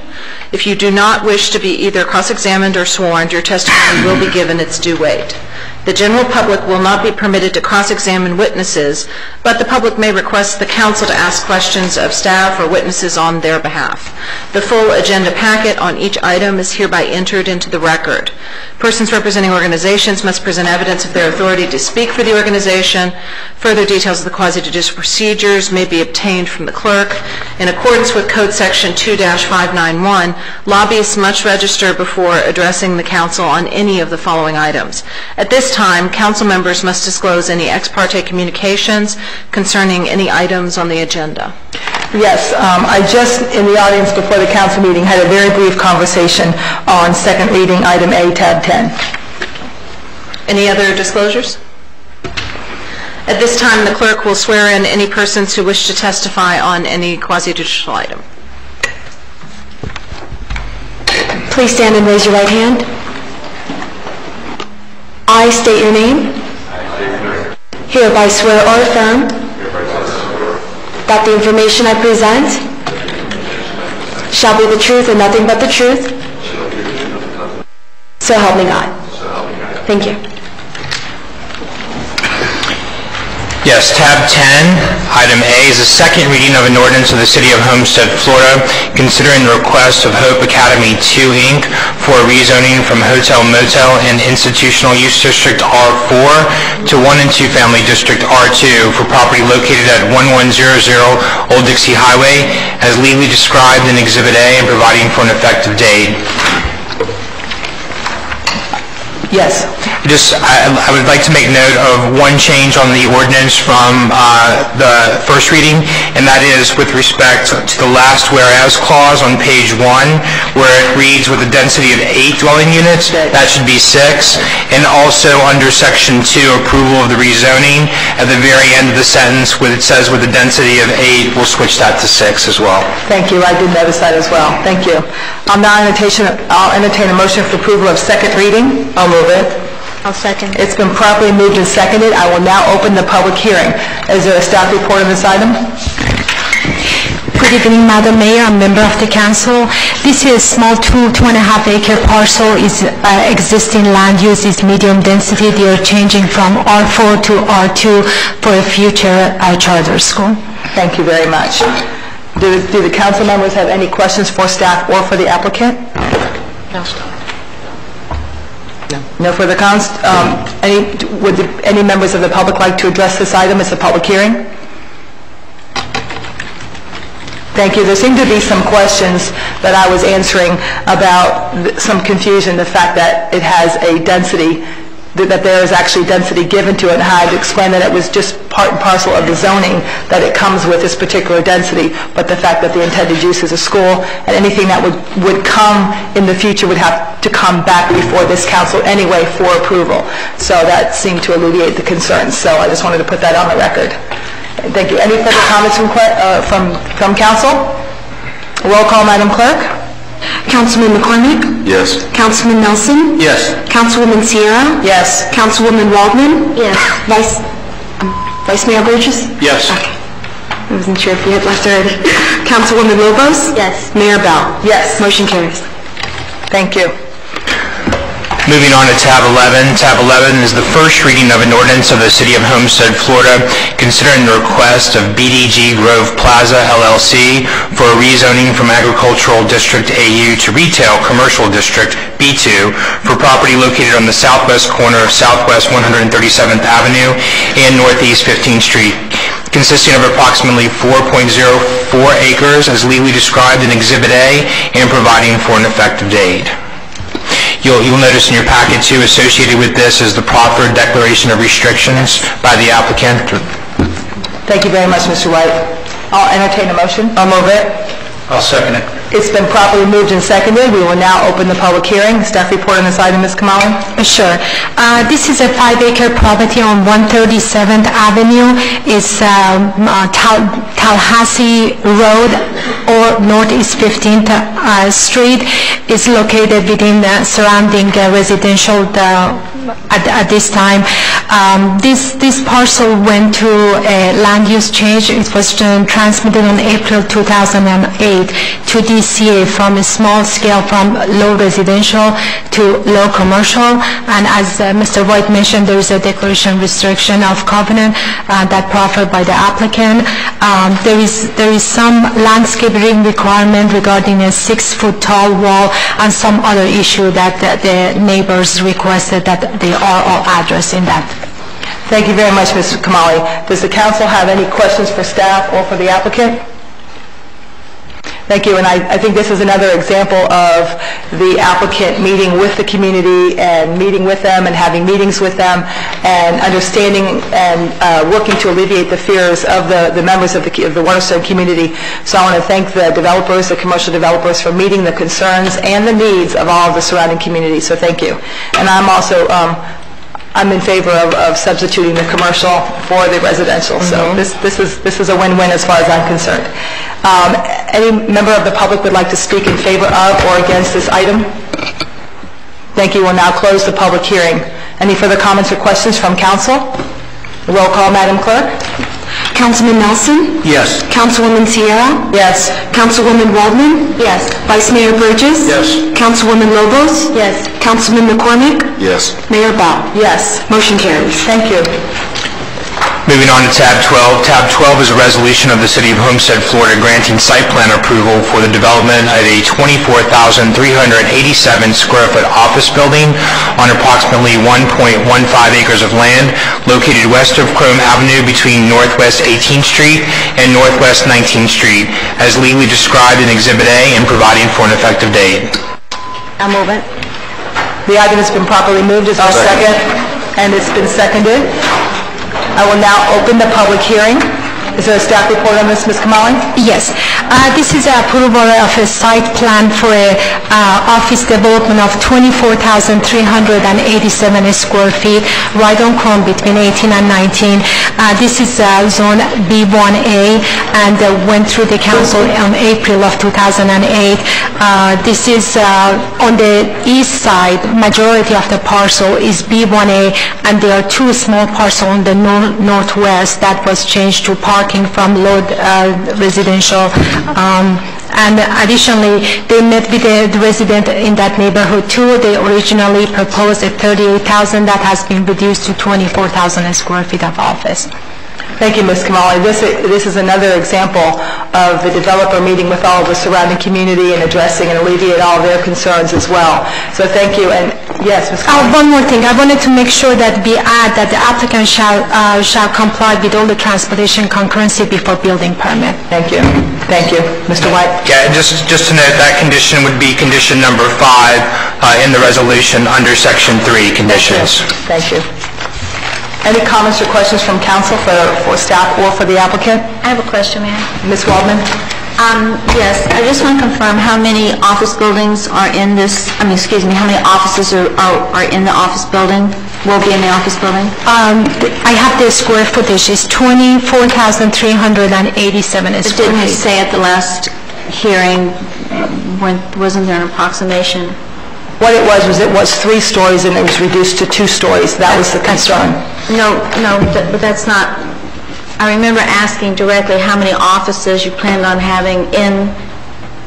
If you do not wish to be either cross-examined or sworn, your testimony will be given its due weight. The general public will not be permitted to cross-examine witnesses, but the public may request the council to ask questions of staff or witnesses on their behalf. The full agenda packet on each item is hereby entered into the record. Persons representing organizations must present evidence of their authority to speak for the organization. Further details of the quasi-judicial procedures may be obtained from the clerk. In accordance with Code Section 2-591, lobbyists must register before addressing the council on any of the following items. At this time, council members must disclose any ex parte communications concerning any items on the agenda. Yes, I just, in the audience before the council meeting, had a very brief conversation on second reading, item A, tab 10. Any other disclosures? At this time, the clerk will swear in any persons who wish to testify on any quasi-judicial item. Please stand and raise your right hand. I state your name. Hereby swear or affirm that the information I present shall be the truth and nothing but the truth. So help me God. Thank you. Yes, tab 10, item A is a second reading of an ordinance of the City of Homestead, Florida, considering the request of Hope Academy 2, Inc. for rezoning from Hotel Motel and Institutional Use District R4 to 1 and 2 Family District R2 for property located at 1100 Old Dixie Highway, as legally described in Exhibit A and providing for an effective date. Yes. I would like to make note of one change on the ordinance from the first reading, and that is with respect to the last whereas clause on page 1, where it reads with a density of 8 dwelling units, that should be 6. And also under section 2, approval of the rezoning, at the very end of the sentence, where it says with a density of 8, we'll switch that to 6 as well. Thank you. I did notice that as well. Thank you. I'll entertain a motion for approval of second reading. I'll move it. I'll second. It's been properly moved and seconded. I will now open the public hearing. Is there a staff report on this item? Good evening, Madam Mayor and member of the council. This is small 2.5 acre parcel. Is existing land use is medium density. They are changing from R4 to R2 for a future charter school. Thank you very much. Do the council members have any questions for staff or for the applicant? No. No further comments? Would any members of the public like to address this item? It's a public hearing. Thank you. There seemed to be some questions that I was answering about some confusion, the fact that it has a density, that there is actually density given to it, and I had to explain that it was just part and parcel of the zoning that it comes with this particular density, but the fact that the intended use is a school, and anything that would come in the future would have to come back before this council anyway for approval. So that seemed to alleviate the concerns. So I just wanted to put that on the record. Thank you. Any further comments from council? Roll call, Madam Clerk. Councilman McCormick? Yes. Councilman Nelson? Yes. Councilwoman Sierra? Yes. Councilwoman Waldman? Yes. Vice Mayor Burgess? Yes. Okay. I wasn't sure if you had left already. Councilwoman Lobos? Yes. Mayor Bell? Yes. Motion carries. Thank you. Moving on to tab 11. Tab 11 is the first reading of an ordinance of the City of Homestead, Florida, considering the request of BDG Grove Plaza, LLC, for a rezoning from Agricultural District AU to Retail Commercial District B2 for property located on the southwest corner of Southwest 137th Avenue and Northeast 15th Street, consisting of approximately 4.04 acres as legally described in Exhibit A and providing for an effective date. You'll notice in your packet, too, associated with this is the proffered declaration of restrictions by the applicant. Thank you very much, Mr. White. I'll entertain a motion. I'll move it. I'll second it. It's been properly moved and seconded. We will now open the public hearing. Staff report on this item, Ms. Kamali. Sure. This is a 5-acre property on 137th Avenue. It's Tallahassee Road or Northeast 15th Street. It's located within the surrounding residential at this time. This parcel went to a land use change. It was transmitted on April 2008 to DCA from a small scale from low residential to low commercial. And as Mr. White mentioned, there is a declaration restriction of covenant that proffered by the applicant. There is some landscaping requirement regarding a 6-foot tall wall and some other issue that the neighbors requested that they are all addressed in that. Thank you very much, Ms. Kamali. Does the council have any questions for staff or for the applicant? Thank you, and I think this is another example of the applicant meeting with the community and meeting with them and having meetings with them and understanding and working to alleviate the fears of the members of the Waterston community. So I want to thank the developers, the commercial developers, for meeting the concerns and the needs of all of the surrounding community. So thank you. And I'm also I'm in favor of substituting the commercial for the residential. So this is a win-win as far as I'm concerned. Any member of the public would like to speak in favor of or against this item? Thank you. We'll now close the public hearing. Any further comments or questions from council? Roll call, Madam Clerk. Councilman Nelson? Yes. Councilwoman Sierra? Yes. Councilwoman Waldman? Yes. Vice Mayor Burgess? Yes. Councilwoman Lobos? Yes. Councilman McCormick? Yes. Mayor Bell? Yes. Motion carries. Thank you. Moving on to tab 12. Tab 12 is a resolution of the City of Homestead, Florida, granting site plan approval for the development of a 24,387 square foot office building on approximately 1.15 acres of land located west of Chrome Avenue between Northwest 18th Street and Northwest 19th Street, as legally described in Exhibit A and providing for an effective date. I'll move it. The item has been properly moved. Is there a second? And it's been seconded. I will now open the public hearing. Is there a staff report on this, Ms. Kamali? Yes. This is approval of a site plan for a office development of 24,387 square feet right on Chrome between 18 and 19. This is zone B1A and went through the council on April of 2008. This is on the east side. Majority of the parcel is B1A, and there are two small parcels on the northwest that was changed to parking from low residential. And additionally, they met with the resident in that neighborhood too. They originally proposed a 38,000 that has been reduced to 24,000 square feet of office. Thank you, Ms. Kamali. This is another example of the developer meeting with all of the surrounding community and addressing and alleviate all of their concerns as well. So thank you. And yes, Ms. Kamali. One more thing. I wanted to make sure that we add that the applicant shall comply with all the transportation concurrency before building permit. Thank you. Thank you. Mr. White? Yeah, and just to note, that condition would be condition number 5 in the resolution under Section 3 conditions. Thank you. Any comments or questions from council for staff or for the applicant? I have a question, ma'am. Ms. Waldman? Yes, I just want to confirm how many office buildings are in this, how many offices are in the office building, will be in the office building? I have the square footage. It's 24,387 square feet. Didn't we say at the last hearing, wasn't there an approximation? What it was 3 stories and it was reduced to 2 stories. That was the concern. No, but that's not, I remember asking directly how many offices you planned on having in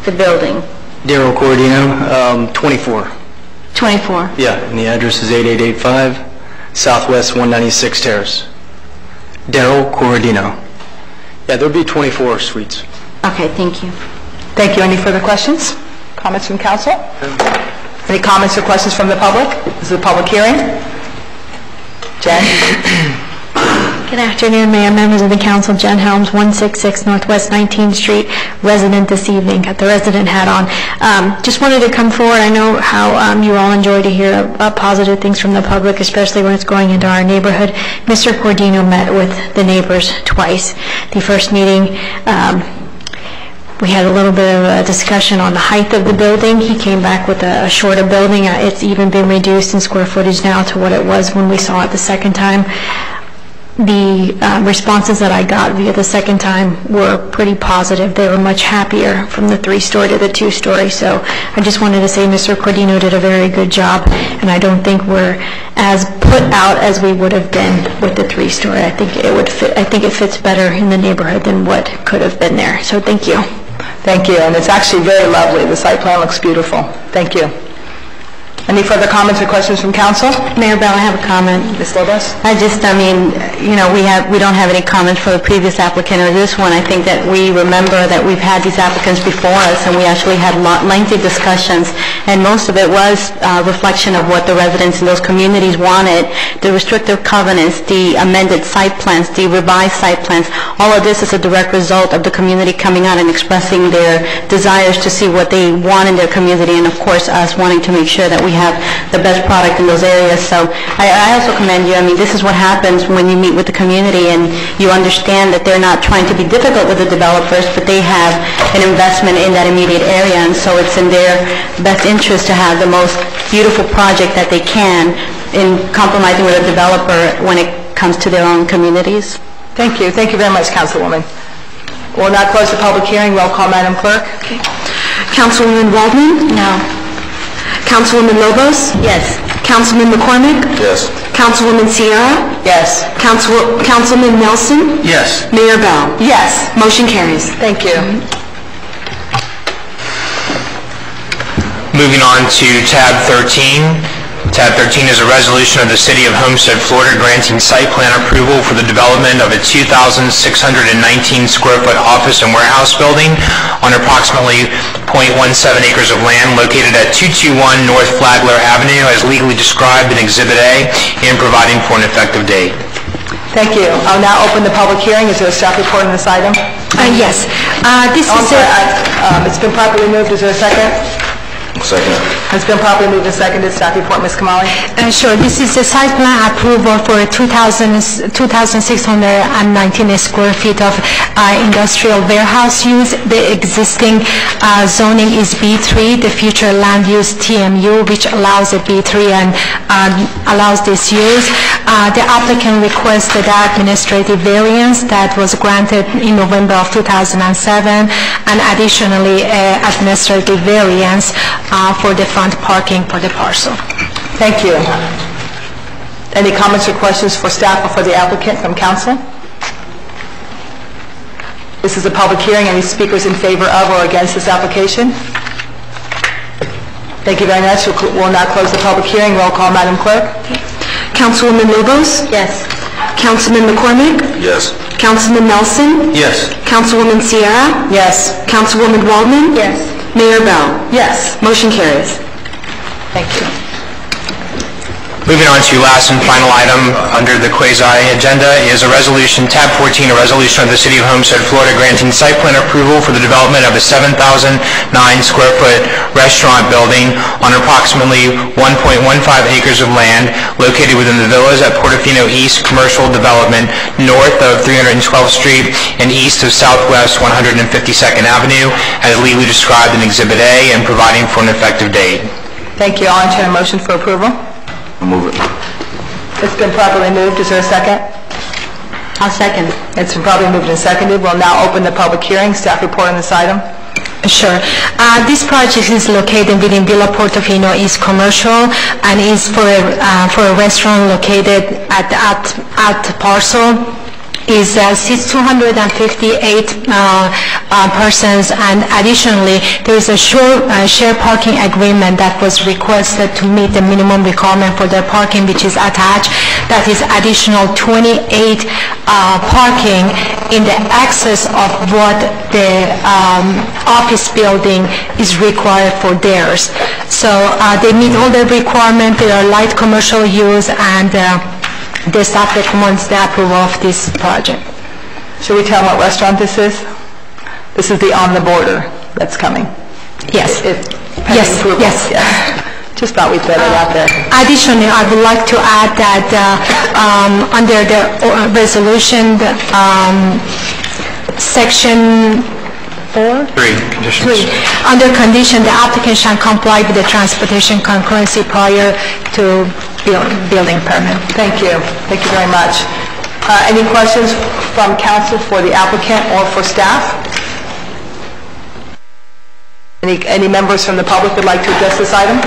the building. Daryl Cordino, 24. 24? Yeah, and the address is 8885 Southwest 196 Terrace. Daryl Cordino. Yeah, there'll be 24 suites. Okay, thank you. Thank you. Any further questions? Comments from council? Any comments or questions from the public? This is a public hearing. Jen? Good afternoon, Mayor, members of the council. Jen Helms, 166 Northwest 19th Street, resident this evening. Got the resident hat on. Just wanted to come forward. I know how you all enjoy to hear positive things from the public, especially when it's going into our neighborhood. Mr. Cordino met with the neighbors twice. The first meeting, we had a little bit of a discussion on the height of the building. He came back with a shorter building. It's even been reduced in square footage now to what it was when we saw it the second time. The responses that I got via the second time were pretty positive. They were much happier from the 3-story to the 2-story. So I just wanted to say Mr. Cordino did a very good job, and I don't think we're as put out as we would have been with the 3-story. I think it would fit. I think it fits better in the neighborhood than what could have been there. So thank you. Thank you, and it's actually very lovely. The site plan looks beautiful. Thank you. Any further comments or questions from council? Mayor Bell, I have a comment. Ms. Lobos? We don't have any comments for the previous applicant or this one. I think that we remember that we've had these applicants before us, and we actually had lengthy discussions, and most of it was a reflection of what the residents in those communities wanted. The restrictive covenants, the amended site plans, the revised site plans, all of this is a direct result of the community coming out and expressing their desires to see what they want in their community, and of course us wanting to make sure that we have the best product in those areas. So I also commend you. I mean, this is what happens when you meet with the community and you understand that they're not trying to be difficult with the developers, but they have an investment in that immediate area, and so it's in their best interest to have the most beautiful project that they can in compromising with a developer when it comes to their own communities. Thank you. Thank you very much, Councilwoman. We'll now close the public hearing. Roll call, Madam Clerk. Okay. Councilwoman Waldman? No. Councilwoman Lobos? Yes. Councilman McCormick? Yes. Councilwoman Sierra? Yes. Councilman Nelson? Yes. Mayor Bell? Yes. Motion carries. Thank you. Moving on to tab 13, Tab 13 is a resolution of the City of Homestead, Florida, granting site plan approval for the development of a 2,619 square foot office and warehouse building on approximately 0.17 acres of land located at 221 North Flagler Avenue as legally described in Exhibit A and providing for an effective date. Thank you. I'll now open the public hearing. Is there a staff report on this item? Yes. It's been properly moved. Is there a second? Second. It's been properly moved and seconded. Staff report, Ms. Kamali. Sure. This is a site plan approval for a 2,619 square feet of industrial warehouse use. The existing zoning is B3, the future land use TMU, which allows a B3 and allows this use. The applicant requested administrative variance that was granted in November of 2007, and additionally administrative variance for the front parking for the parcel. Thank you. Any comments or questions for staff or for the applicant from council? This is a public hearing. Any speakers in favor of or against this application? Thank you very much. We'll now close the public hearing. Roll call, Madam Clerk. Councilwoman Lobos? Yes. Councilman McCormick? Yes. Councilman Nelson? Yes. Councilwoman Sierra? Yes. Councilwoman Waldman? Yes. Mayor Bell? Yes. Motion carries. Thank you. Moving on to last and final item under the quasi-agenda is a resolution, tab 14, a resolution of the City of Homestead, Florida, granting site plan approval for the development of a 7,009 square foot restaurant building on approximately 1.15 acres of land located within the Villas at Portofino East Commercial Development, north of 312th Street and east of Southwest 152nd Avenue, as legally described in Exhibit A and providing for an effective date. Thank you. I'll entertain a motion for approval. I'll move it. It's been properly moved. Is there a second? I'll second. It's been properly moved and seconded. We'll now open the public hearing. Staff report on this item. Sure. This project is located within Villa Portofino East Commercial and is for a restaurant located at parcel. Seats 258 persons, and additionally there is a share parking agreement that was requested to meet the minimum requirement for their parking, which is attached. That is additional 28 parking in the excess of what the office building is required for theirs. So they meet all the requirements. They are light commercial use, and the staff recommends the approval of this project. Should we tell them what restaurant this is? This is the On the Border that's coming. Yes. Yes. Just thought we'd throw it out there. Additionally, I would like to add that under the resolution, section 4? 3. Conditions. 3. Under condition, the applicant shall comply with the transportation concurrency prior to building permit. Thank you. Thank you very much. Any questions from council for the applicant or for staff? Any members from the public would like to address this item?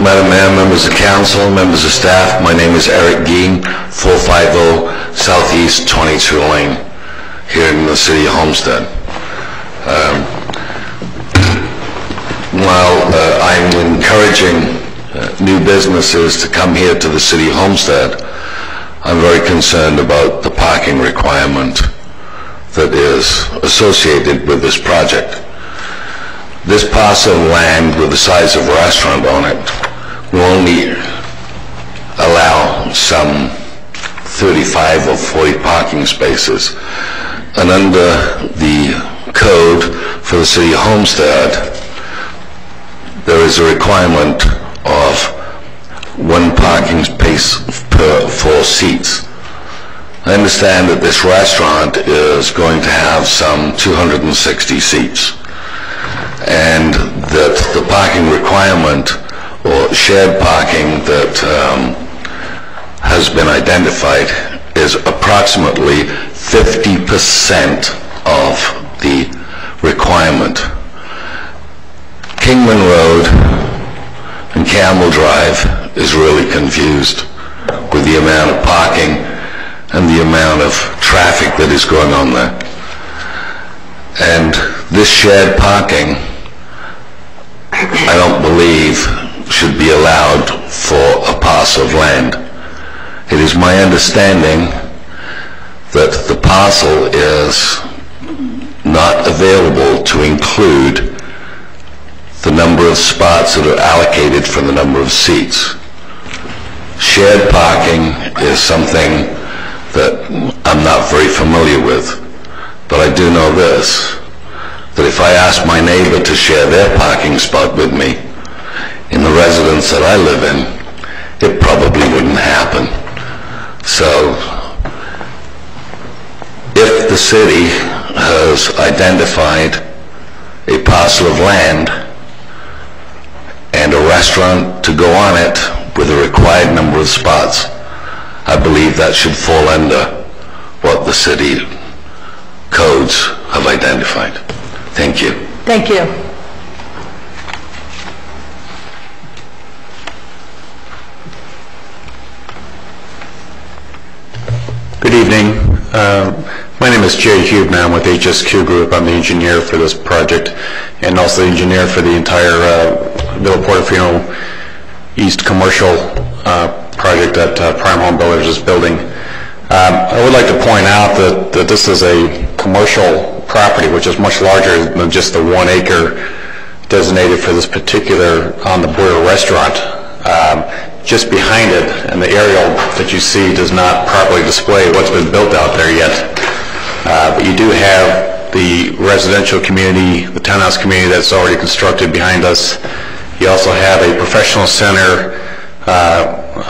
Madam Mayor, members of council, members of staff, my name is Eric Geen, 450 Southeast 22 Lane, here in the city of Homestead. While I'm encouraging new businesses to come here to the city of Homestead, I'm very concerned about the parking requirement that is associated with this project. This parcel of land with the size of a restaurant on it will only allow some 35 or 40 parking spaces. And under the code for the city of Homestead, there is a requirement of 1 parking space per 4 seats. I understand that this restaurant is going to have some 260 seats, and that the parking requirement or shared parking that has been identified is approximately 50% of the requirement. Kingman Road and Campbell Drive is really confused with the the amount of parking and the amount of traffic that is going on there. And this shared parking, I don't believe, should be allowed for a parcel of land. It is my understanding that the parcel is not available to include the number of spots that are allocated for the number of seats. Shared parking is something that I'm not very familiar with, but I do know this, that if I asked my neighbor to share their parking spot with me in the residence that I live in, it probably wouldn't happen. So if the city has identified a parcel of land and a restaurant to go on it with a required number of spots, I believe that should fall under what the city codes have identified. Thank you. Thank you. Good evening. My name is Jerry Huebner. I'm with HSQ Group. I'm the engineer for this project and also the engineer for the entire Villa Portofino East commercial project that Prime Home Builders is building. I would like to point out that this is a commercial property which is much larger than just the 1 acre designated for this particular on the border restaurant. Just behind it, and the aerial that you see does not properly display what's been built out there yet. But you do have the residential community, the townhouse community that's already constructed behind us. You also have a professional center,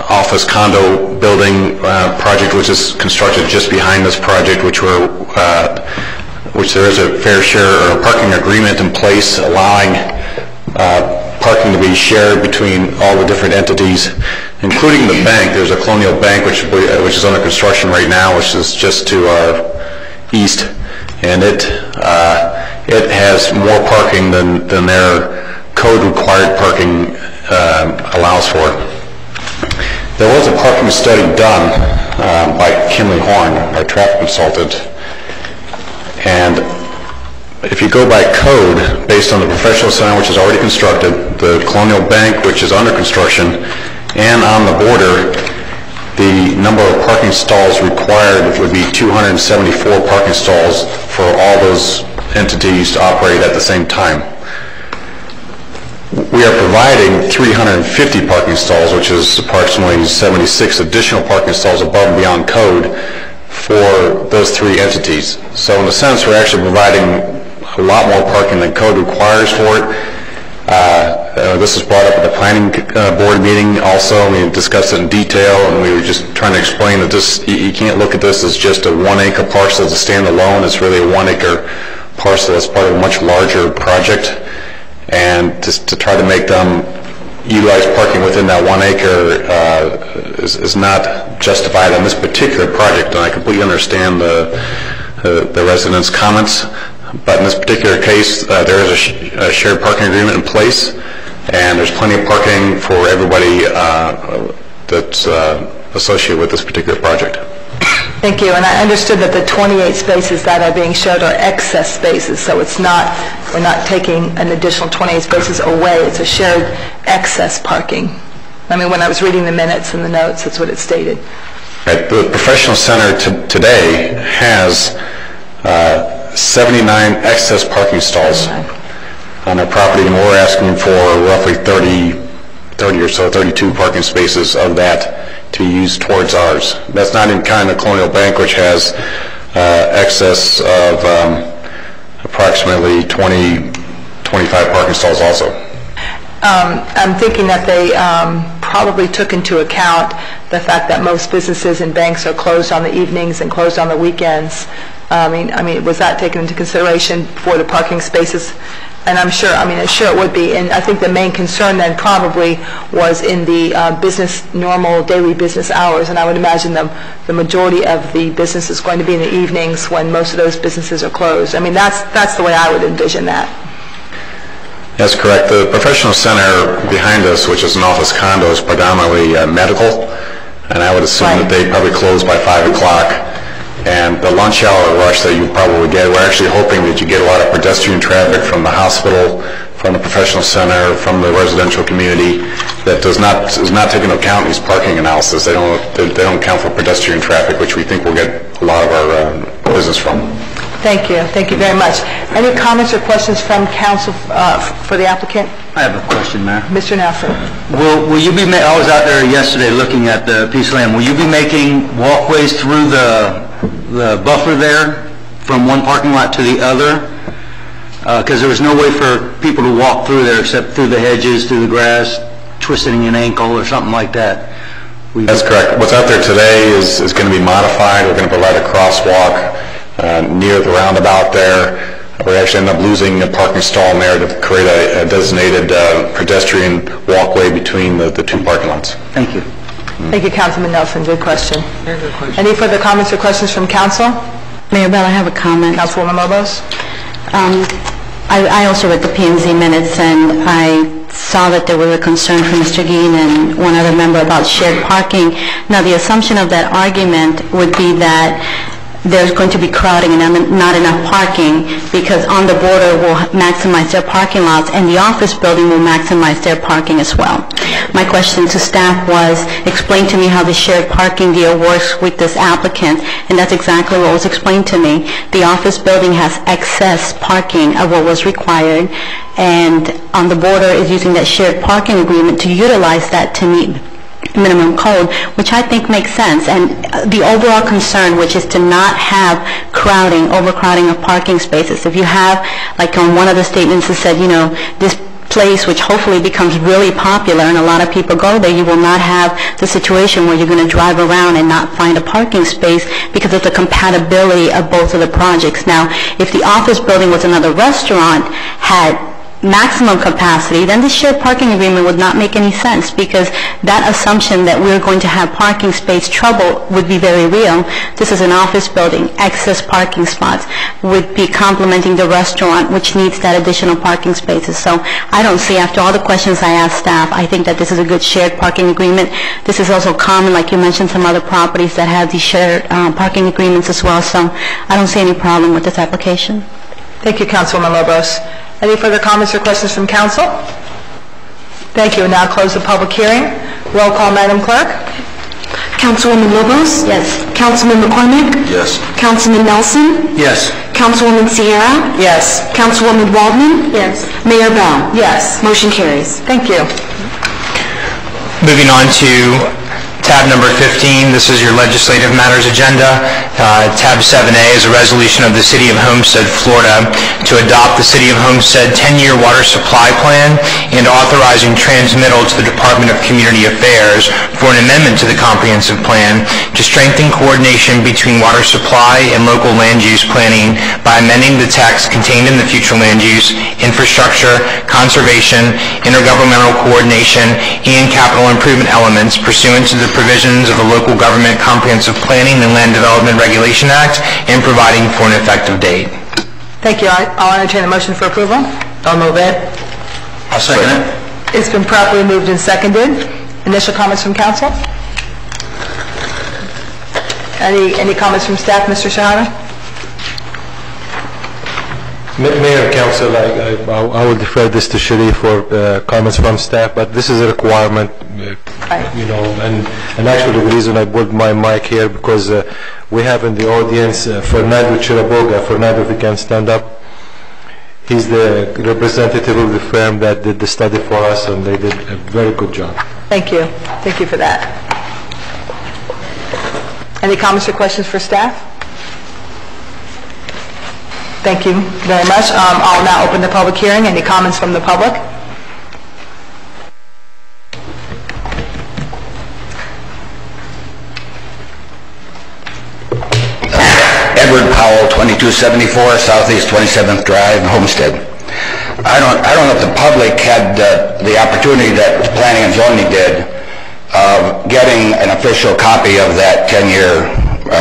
office condo building project which is constructed just behind this project, which there is a fair share or a parking agreement in place allowing parking to be shared between all the different entities, including the bank. There's a Colonial Bank which is under construction right now, which is just to our east, and it has more parking than their code-required parking allows for. There was a parking study done by Kinley Horn, our traffic consultant, and if you go by code, based on the professional center which is already constructed, the Colonial Bank which is under construction, and on the border, the number of parking stalls required would be 274 parking stalls for all those entities to operate at the same time. We are providing 350 parking stalls, which is approximately 76 additional parking stalls above and beyond code for those 3 entities. So in a sense, we're actually providing a lot more parking than code requires for it. This was brought up at the planning board meeting also. We discussed it in detail, and we were just trying to explain that you can't look at this as just a 1 acre parcel to stand alone. It's really a 1 acre parcel as part of a much larger project, and just to try to make them utilize parking within that 1 acre is not justified on this particular project, and I completely understand the residents' comments. But in this particular case, there is a shared parking agreement in place, and there's plenty of parking for everybody that's associated with this particular project. Thank you. And I understood that the 28 spaces that are being showed are excess spaces, so we're not taking an additional 28 spaces away. It's a shared excess parking. I mean, when I was reading the minutes and the notes, that's what it stated. Right. The professional center today has 79 excess parking stalls on their property, and we're asking for roughly 30 or so, 32 parking spaces of that to be used towards ours. That's not in kind of Colonial Bank, which has excess of approximately 25 parking stalls also. I'm thinking that they probably took into account the fact that most businesses and banks are closed on the evenings and closed on the weekends. I mean, was that taken into consideration for the parking spaces? And I'm sure it would be. And I think the main concern then probably was in the normal daily business hours. And I would imagine the majority of the business is going to be in the evenings when most of those businesses are closed. I mean, that's the way I would envision that. That's correct. The professional center behind us, which is an office condo, is predominantly medical. and I would assume that they probably close by 5 o'clock. And the lunch hour rush that you probably get, we're actually hoping that you get a lot of pedestrian traffic from the hospital, from the professional center, from the residential community, that is not taking into account these parking analysis. They don't count for pedestrian traffic, which we think we'll get a lot of our business from. Thank you very much. Any comments or questions from council for the applicant? I have a question, Mayor. Mr. Nelson. Will you be, I was out there yesterday looking at the piece of land, will you be making walkways through the buffer there from one parking lot to the other? Because there was no way for people to walk through there except through the hedges, through the grass, twisting an ankle or something like that. That's correct. What's out there today is going to be modified. We're going to provide a crosswalk near the roundabout there. We actually end up losing a parking stall in there to create a designated pedestrian walkway between the two parking lots. Thank you. Thank you, Councilman Nelson. Good question. Any further comments or questions from council? Mayor Bell, I have a comment. Councilwoman Lobos? I also read the P&Z minutes, and I saw that there was a concern from Mr. Geen and one other member about shared parking. Now, the assumption of that argument would be that there's going to be crowding and not enough parking because on the border will maximize their parking lots and the office building will maximize their parking as well. My question to staff was, explain to me how the shared parking deal works with this applicant, and that's exactly what was explained to me. The office building has excess parking of what was required, and on the border is using that shared parking agreement to utilize that to meet minimum code, which I think makes sense. And the overall concern, which is to not have overcrowding of parking spaces. If you have, like on one of the statements it said, this place which hopefully becomes really popular and a lot of people go there, you will not have the situation where you're going to drive around and not find a parking space because of the compatibility of both of the projects. Now, if the office building was another restaurant, had maximum capacity, then the shared parking agreement would not make any sense because that assumption that we're going to have parking space trouble would be very real. This is an office building. Excess parking spots would be complementing the restaurant, which needs that additional parking spaces. So I don't see, after all the questions I asked staff, I think that this is a good shared parking agreement. This is also common, like you mentioned, some other properties that have these shared parking agreements as well. So I don't see any problem with this application. Thank you, Councilwoman Lobos. Any further comments or questions from council? Thank you. Now close the public hearing. Roll call, Madam Clerk. Councilwoman Lobos? Yes. Councilman McCormick? Yes. Councilman Nelson? Yes. Councilwoman Sierra? Yes. Councilwoman Waldman? Yes. Mayor Bell? Yes. Motion carries. Thank you. Moving on to tab number 15, this is your legislative matters agenda. Tab 7A is a resolution of the City of Homestead, Florida, to adopt the City of Homestead 10-year water supply plan and authorizing transmittal to the Department of Community Affairs for an amendment to the comprehensive plan to strengthen coordination between water supply and local land use planning by amending the text contained in the future land use, infrastructure, conservation, intergovernmental coordination, and capital improvement elements pursuant to the provisions of the Local Government Comprehensive Planning and Land Development Regulation Act and providing for an effective date. Thank you. I'll entertain a motion for approval. I'll move it. I'll second it. It's been properly moved and seconded. Initial comments from council? Any comments from staff, Mr. Shahada? Mayor, Council, I will defer this to Sherry for comments from staff, but this is a requirement, and actually the reason I put my mic here because we have in the audience Fernando Chiraboga. Fernando, if you can stand up. He's the representative of the firm that did the study for us, and they did a very good job. Thank you. Thank you for that. Any comments or questions for staff? Thank you very much. I'll now open the public hearing. Any comments from the public? Edward Powell, 2274 Southeast 27th Drive, Homestead. I don't know if the public had the opportunity that Planning and Zoning did of getting an official copy of that 10-year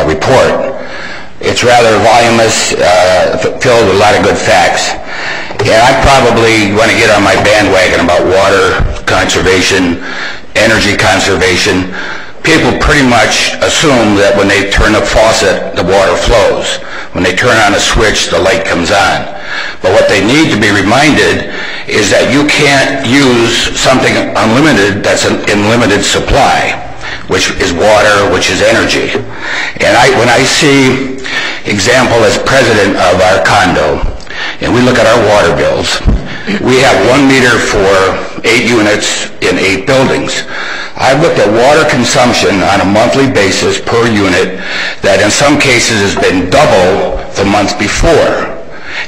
report. It's rather voluminous, filled with a lot of good facts. And I probably want to get on my bandwagon about water conservation, energy conservation, people pretty much assume that when they turn a faucet, the water flows. When they turn on a switch, the light comes on. But what they need to be reminded is that you can't use something unlimited that's in limited supply, which is water, which is energy. And when I see, example, as president of our condo, and we look at our water bills, we have 1 meter for 8 units in 8 buildings. I've looked at water consumption on a monthly basis per unit that in some cases has been double the month before.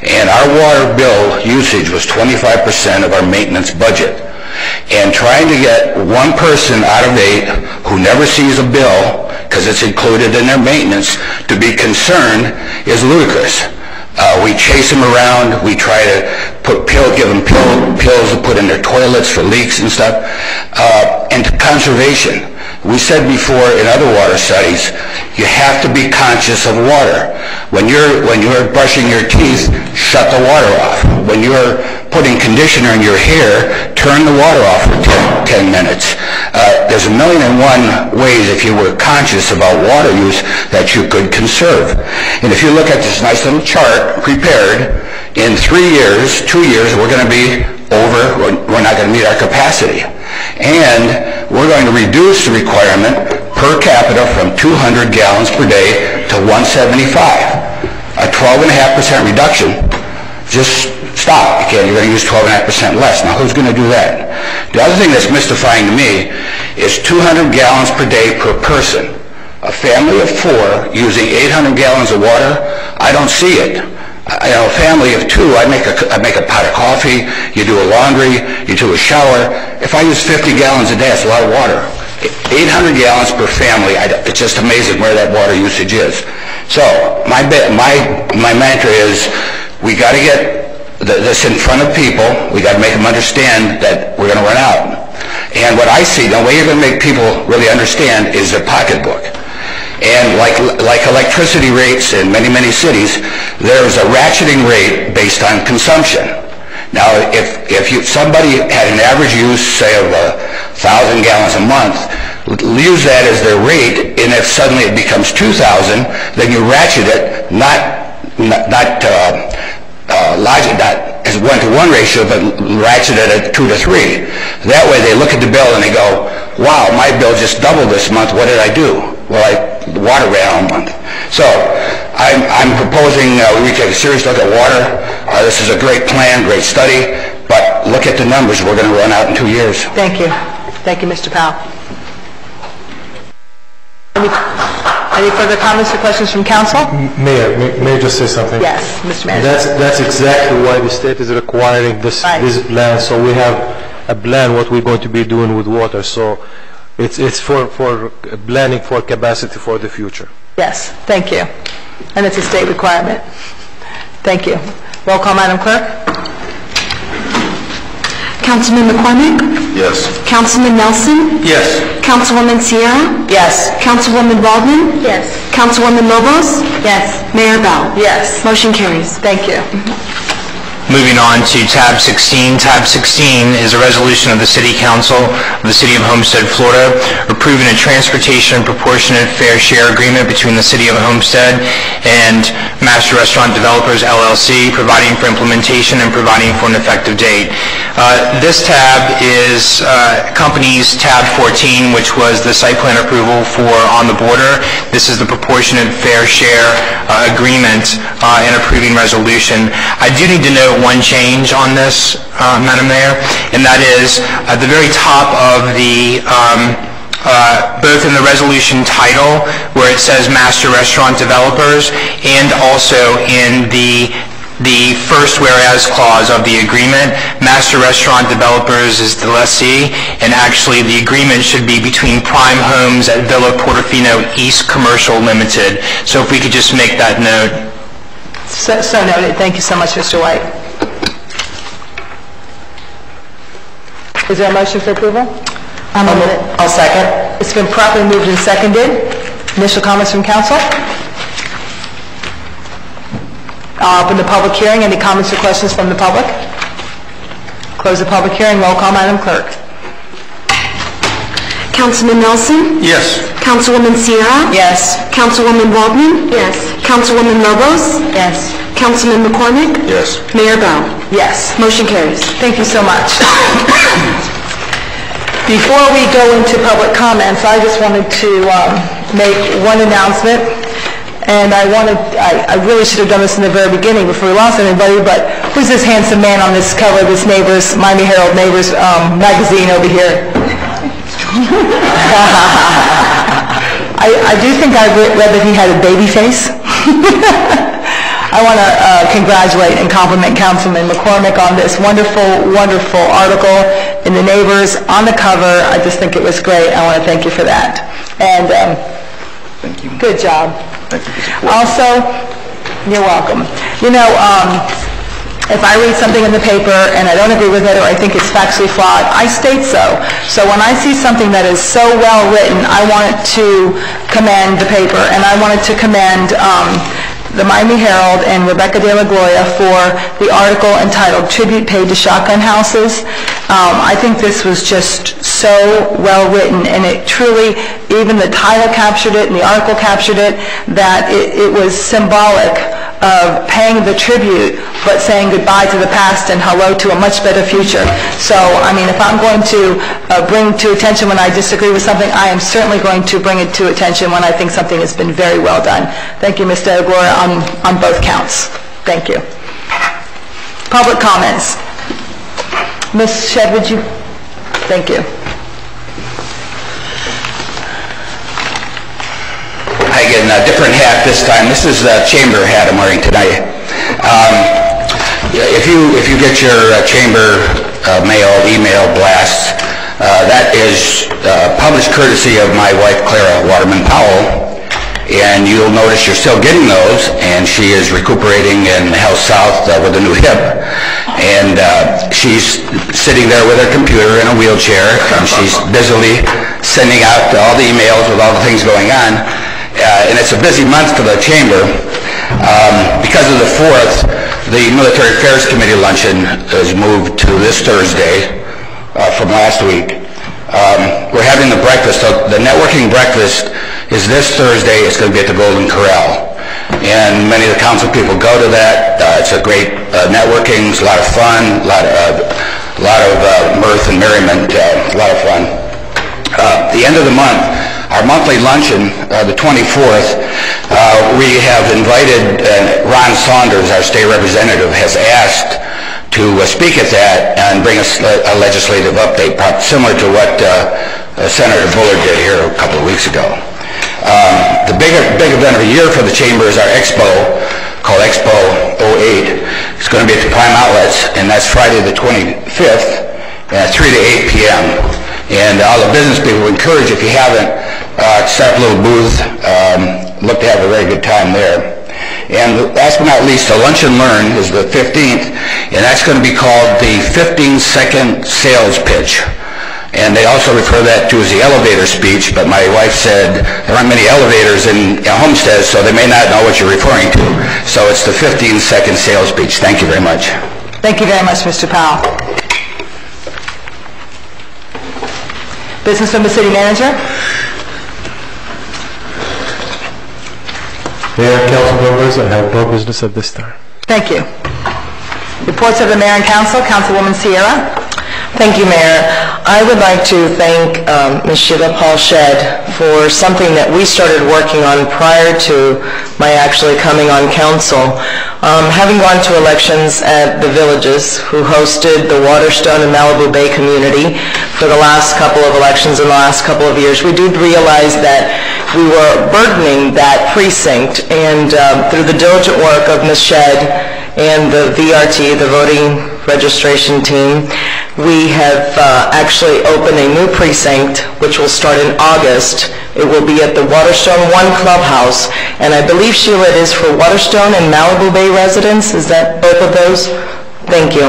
And our water bill usage was 25% of our maintenance budget. And trying to get one person out of 8 who never sees a bill, because it's included in their maintenance, to be concerned is ludicrous. We chase them around. We try to give them pills to put in their toilets for leaks and stuff. And conservation. We said before in other water studies, you have to be conscious of water. When you're brushing your teeth, shut the water off. When you're putting conditioner in your hair, turn the water off for 10 minutes. There's 1,000,001 ways, if you were conscious about water use, that you could conserve. And if you look at this nice little chart prepared, in 3 years, 2 years, we're going to be over, we're not going to meet our capacity. And we're going to reduce the requirement per capita from 200 gallons per day to 175. A 12.5% reduction. Just stop. You're going to use 12.5% less. Now, who's going to do that? The other thing that's mystifying to me is 200 gallons per day per person. A family of 4 using 800 gallons of water, I don't see it. A family of 2, I make a pot of coffee, you do a laundry, you do a shower. If I use 50 gallons a day, that's a lot of water. 800 gallons per family, it's just amazing where that water usage is. So, my mantra is, we got to get this in front of people. We got to make them understand that we're going to run out. And what I see, the way you're going to make people really understand is their pocketbook. And like electricity rates in many, many cities, there's a ratcheting rate based on consumption. Now, if somebody had an average use, say, of 1,000 gallons a month, use that as their rate, and if suddenly it becomes 2,000, then you ratchet it, not as 1-to-1 ratio, but ratchet it at 2-to-3. That way they look at the bill and they go, wow, my bill just doubled this month, what did I do? Well, the water ran all month. So I'm proposing we take a serious look at water. This is a great plan, great study, but look at the numbers. We're going to run out in 2 years. Thank you. Thank you, Mr. Powell. Any further comments or questions from council? Mayor, may I just say something? Yes, Mr. Manager. That's exactly why the state is requiring this plan. So we have a plan what we're going to be doing with water. So it's for planning for capacity for the future. Yes, thank you. And it's a state requirement. Thank you. Roll call, Madam Clerk. Councilman McCormick? Yes. Councilman Nelson? Yes. Councilwoman Sierra? Yes. Councilwoman Baldwin? Yes. Councilwoman Lobos? Yes. Mayor Bell? Yes. Motion carries. Thank you. Moving on to tab 16. Tab 16 is a resolution of the City Council of the City of Homestead, Florida, approving a transportation proportionate fair share agreement between the City of Homestead and Master Restaurant Developers, LLC, providing for implementation and providing for an effective date. This tab is accompanies tab 14, which was the site plan approval for On the Border. This is the proportionate fair share agreement and approving resolution. I do need to note one change on this, Madam Mayor, and that is at the very top of the both in the resolution title where it says Master Restaurant Developers and also in the first whereas clause of the agreement. Master Restaurant Developers is the lessee, and actually the agreement should be between Prime Homes at Villa Portofino East Commercial Limited. So if we could just make that note. So noted. Thank you so much, Mr. White. Is there a motion for approval? I'll move it. I'll second. It's been properly moved and seconded. Initial comments from council? I'll open the public hearing. Any comments or questions from the public? Close the public hearing. Roll call, Madam Clerk. Councilman Nelson? Yes. Councilwoman Sierra? Yes. Councilwoman Waldman? Yes. Councilwoman Lobos? Yes. Councilman McCormick? Yes. Mayor Bell? Yes. Motion carries. Thank you so much. Before we go into public comments, I just wanted to make one announcement. And I really should have done this in the very beginning before we lost anybody, but who's this handsome man on this cover of this Neighbors, Miami Herald Neighbors magazine over here? I do think I read that he had a baby face. I want to congratulate and compliment Councilman McCormick on this wonderful, wonderful article in the Neighbors on the cover. I just think it was great. I want to thank you for that. And thank you. Good job. Also, you're welcome. You know, if I read something in the paper and I don't agree with it or I think it's factually flawed, I state so. So when I see something that is so well written, I want to commend the paper, and I wanted to commend the Miami Herald and Rebecca De La Gloria for the article entitled Tribute Paid to Shotgun Houses. I think this was just so well written, and it truly, even the title captured it and the article captured it, that it was symbolic of paying the tribute but saying goodbye to the past and hello to a much better future. So, I mean, if I'm going to bring to attention when I disagree with something, I am certainly going to bring it to attention when I think something has been very well done. Thank you, Ms. De La Gloria, on both counts. Thank you. Public comments. Ms. Shedd, would you? Thank you. I get a different hat this time. This is the chamber hat I'm wearing tonight. If you get your chamber mail, email blasts, that is published courtesy of my wife, Clara Waterman Powell. And you'll notice you're still getting those, and she is recuperating in Health South with a new hip. And she's sitting there with her computer in a wheelchair, and she's busily sending out all the emails with all the things going on. And it's a busy month for the chamber. Because of the 4th, the Military Affairs Committee luncheon is moved to this Thursday from last week. We're having the breakfast. The networking breakfast is this Thursday. It's going to be at the Golden Corral. And many of the council people go to that. It's a great networking. It's a lot of fun, a lot of mirth and merriment, a lot of fun. The end of the month, our monthly luncheon, the 24th, we have invited Ron Saunders, our state representative, has asked to speak at that and bring us a legislative update, similar to what Senator Bullard did here a couple of weeks ago. The big event of the year for the chamber is our expo, called Expo 08. It's going to be at the Prime Outlets, and that's Friday the 25th at 3 to 8 p.m. And all the business people encourage, if you haven't, set up a little booth, look to have a very good time there. And last but not least, the Lunch and Learn is the 15th, and that's going to be called the 15-second sales pitch. And they also refer that to as the elevator speech, but my wife said there aren't many elevators in Homestead, so they may not know what you're referring to. So it's the 15-second sales pitch. Thank you very much. Thank you very much, Mr. Powell. Business from the city manager. Mayor, council members, I have no business at this time. Thank you. Reports of the mayor and council. Councilwoman Sierra. Thank you, Mayor. I would like to thank Ms. Sheila Paul Shedd for something that we started working on prior to my actually coming on council. Having gone to elections at the villages, who hosted the Waterstone and Malibu Bay community for the last couple of elections in the last couple of years, we did realize that we were burdening that precinct, and through the diligent work of Ms. Shedd and the VRT, the voting registration team, we have actually opened a new precinct which will start in August. It will be at the Waterstone 1 Clubhouse, and I believe, Sheila, it is for Waterstone and Malibu Bay residents. Is that both of those? Thank you.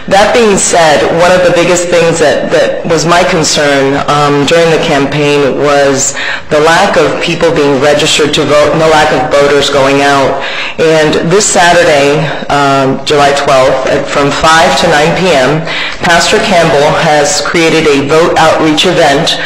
That being said, one of the biggest things that was my concern during the campaign was the lack of people being registered to vote and the lack of voters going out. And this Saturday, July 12th, from 5 to 9 p.m., Pastor Campbell has created a vote outreach event.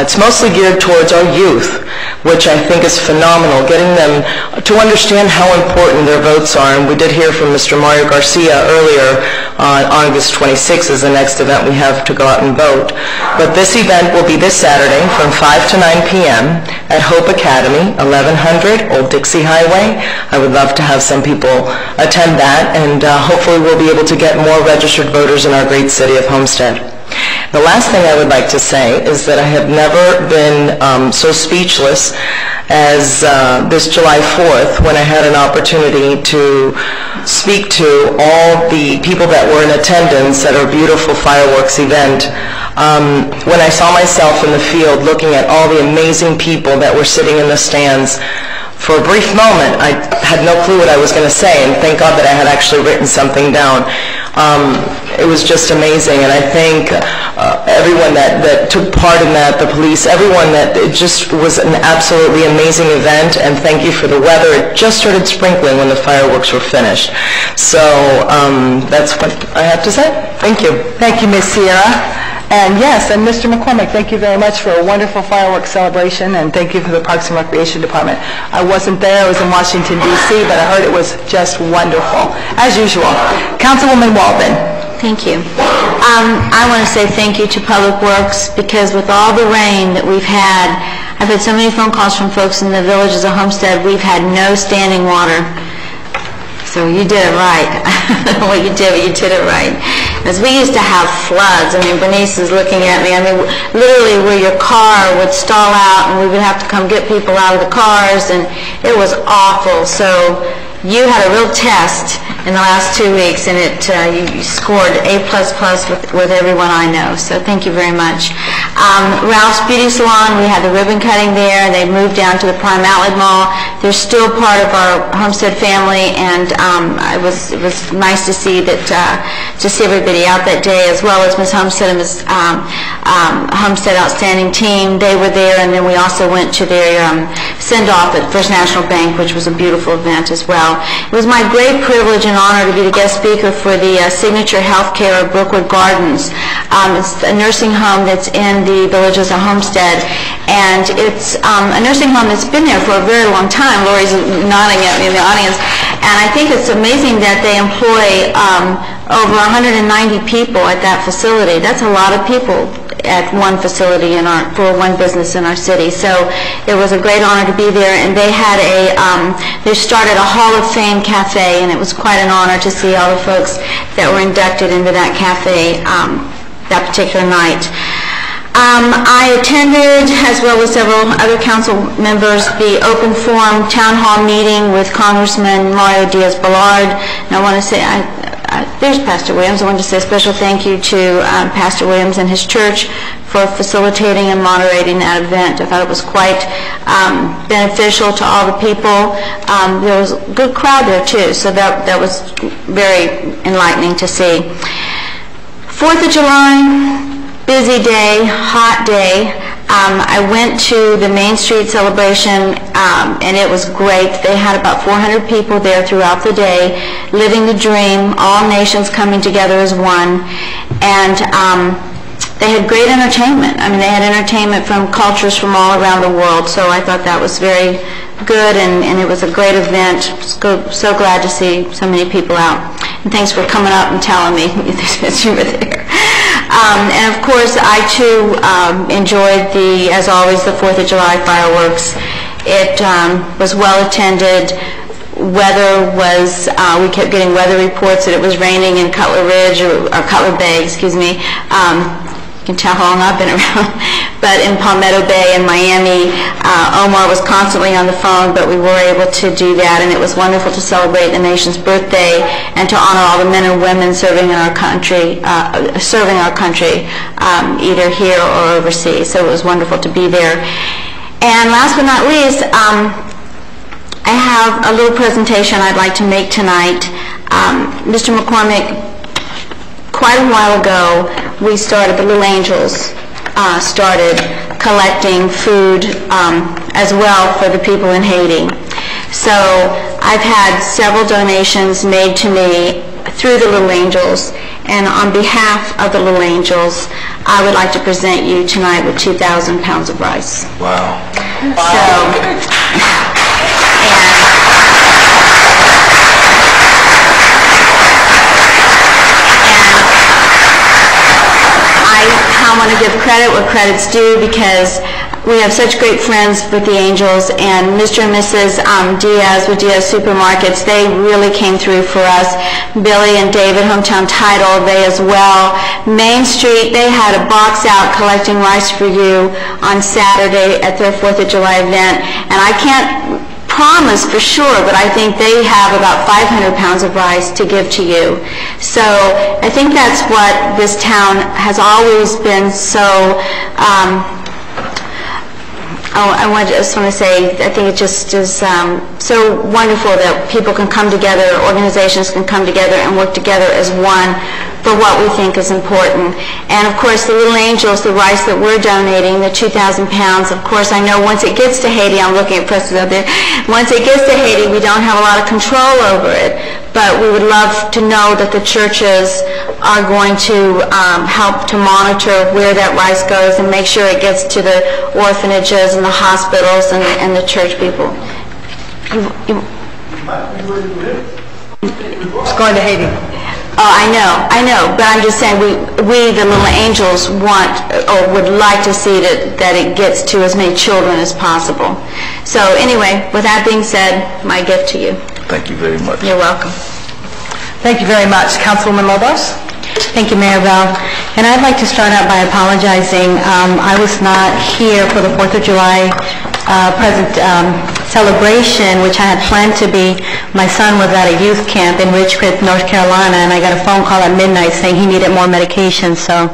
It's mostly geared towards our youth, which I think is phenomenal, getting them to understand how important their votes are. And we did hear from Mr. Mario Garcia earlier on August 26th is the next event we have to go out and vote. But this event will be this Saturday from 5 to 9 p.m. at Hope Academy, 1100 Old Dixie Highway. I would love to have some people attend that, and hopefully we'll be able to get more registered voters in our great city of Homestead. The last thing I would like to say is that I have never been so speechless as this July 4th when I had an opportunity to speak to all the people that were in attendance at our beautiful fireworks event. When I saw myself in the field looking at all the amazing people that were sitting in the stands, for a brief moment I had no clue what I was going to say, and thank God that I had actually written something down. It was just amazing, and I thank everyone that took part in that, the police, everyone. It just was an absolutely amazing event, and thank you for the weather. It just started sprinkling when the fireworks were finished. So that's what I have to say. Thank you. Thank you, Ms. Sierra. And yes, and Mr. McCormick, thank you very much for a wonderful fireworks celebration, and thank you for the Parks and Recreation Department. I wasn't there, I was in Washington, D.C., but I heard it was just wonderful, as usual. Councilwoman Walden. Thank you. I want to say thank you to Public Works, because with all the rain that we've had, I've had so many phone calls from folks in the villages of Homestead. We've had no standing water. So you did it right. I don't know what you did, but you did it right. Because we used to have floods. I mean, Bernice is looking at me. I mean, literally where your car would stall out and we would have to come get people out of the cars, and it was awful. So you had a real test in the last 2 weeks, and you scored A++ with everyone I know. So thank you very much. Ralph's Beauty Salon, we had the ribbon cutting there. They moved down to the Prime Outlet Mall. They're still part of our Homestead family, and it was nice to see that to see everybody out that day, as well as Ms. Homestead and Ms. Homestead Outstanding Team. They were there, and then we also went to their send-off at First National Bank, which was a beautiful event as well. It was my great privilege and honor to be the guest speaker for the Signature Healthcare of Brookwood Gardens. It's a nursing home that's in the villages of Homestead, and it's a nursing home that's been there for a very long time. Lori's nodding at me in the audience, and I think it's amazing that they employ over 190 people at that facility. That's a lot of people at one facility for one business in our city. So it was a great honor to be there, and they had they started a Hall of Fame cafe, and it was quite an honor to see all the folks that were inducted into that cafe that particular night. I attended, as well as several other council members, the open forum town hall meeting with Congressman Mario Diaz-Balart, and I want to say, there's Pastor Williams. I want to say a special thank you to Pastor Williams and his church for facilitating and moderating that event. I thought it was quite beneficial to all the people. There was a good crowd there too, so that was very enlightening to see. 4th of July, busy day, hot day. I went to the Main Street celebration, and it was great. They had about 400 people there throughout the day, living the dream, all nations coming together as one. And they had great entertainment. I mean, they had entertainment from cultures from all around the world, so I thought that was very good, and it was a great event. So glad to see so many people out. And thanks for coming up and telling me that you were there. And of course, I too enjoyed as always, the 4th of July fireworks. It was well attended. Weather was, we kept getting weather reports that it was raining in Cutler Ridge, or Cutler Bay, excuse me. You can tell how long I've been around. But in Palmetto Bay and Miami, Omar was constantly on the phone, but we were able to do that, and it was wonderful to celebrate the nation's birthday and to honor all the men and women serving in our country, either here or overseas. So it was wonderful to be there. And last but not least, I have a little presentation I'd like to make tonight. Mr. McCormick quite a while ago, we started, the Little Angels started collecting food as well for the people in Haiti. So I've had several donations made to me through the Little Angels, and on behalf of the Little Angels, I would like to present you tonight with 2,000 pounds of rice. Wow. I want to give credit where credit's due, because we have such great friends with the Angels, and Mr. and Mrs. Diaz with Diaz Supermarkets, they really came through for us. Billy and David, Hometown Title, they as well. Main Street, they had a box out collecting rice for you on Saturday at their 4th of July event, and I can't promise for sure, but I think they have about 500 pounds of rice to give to you. So I think that's what this town has always been so I just want to say, I think it just is so wonderful that people can come together, organizations can come together and work together as one for what we think is important. And of course, the Little Angels, the rice that we're donating, the 2,000 pounds, of course, I know once it gets to Haiti, I'm looking at Preston out there, once it gets to Haiti, we don't have a lot of control over it. But we would love to know that the churches are going to help to monitor where that rice goes and make sure it gets to the orphanages and the hospitals and the church people. It's going to Haiti. Oh, I know, but I'm just saying we the Little Angels want or would like to see that it gets to as many children as possible. So anyway, with that being said, my gift to you. Thank you very much. You're welcome. Thank you very much. Councilwoman Lobos? Thank you, Mayor Bell. And I'd like to start out by apologizing. I was not here for the 4th of July celebration, which I had planned to be. My son was at a youth camp in Ridgecliff, North Carolina, and I got a phone call at midnight saying he needed more medication. So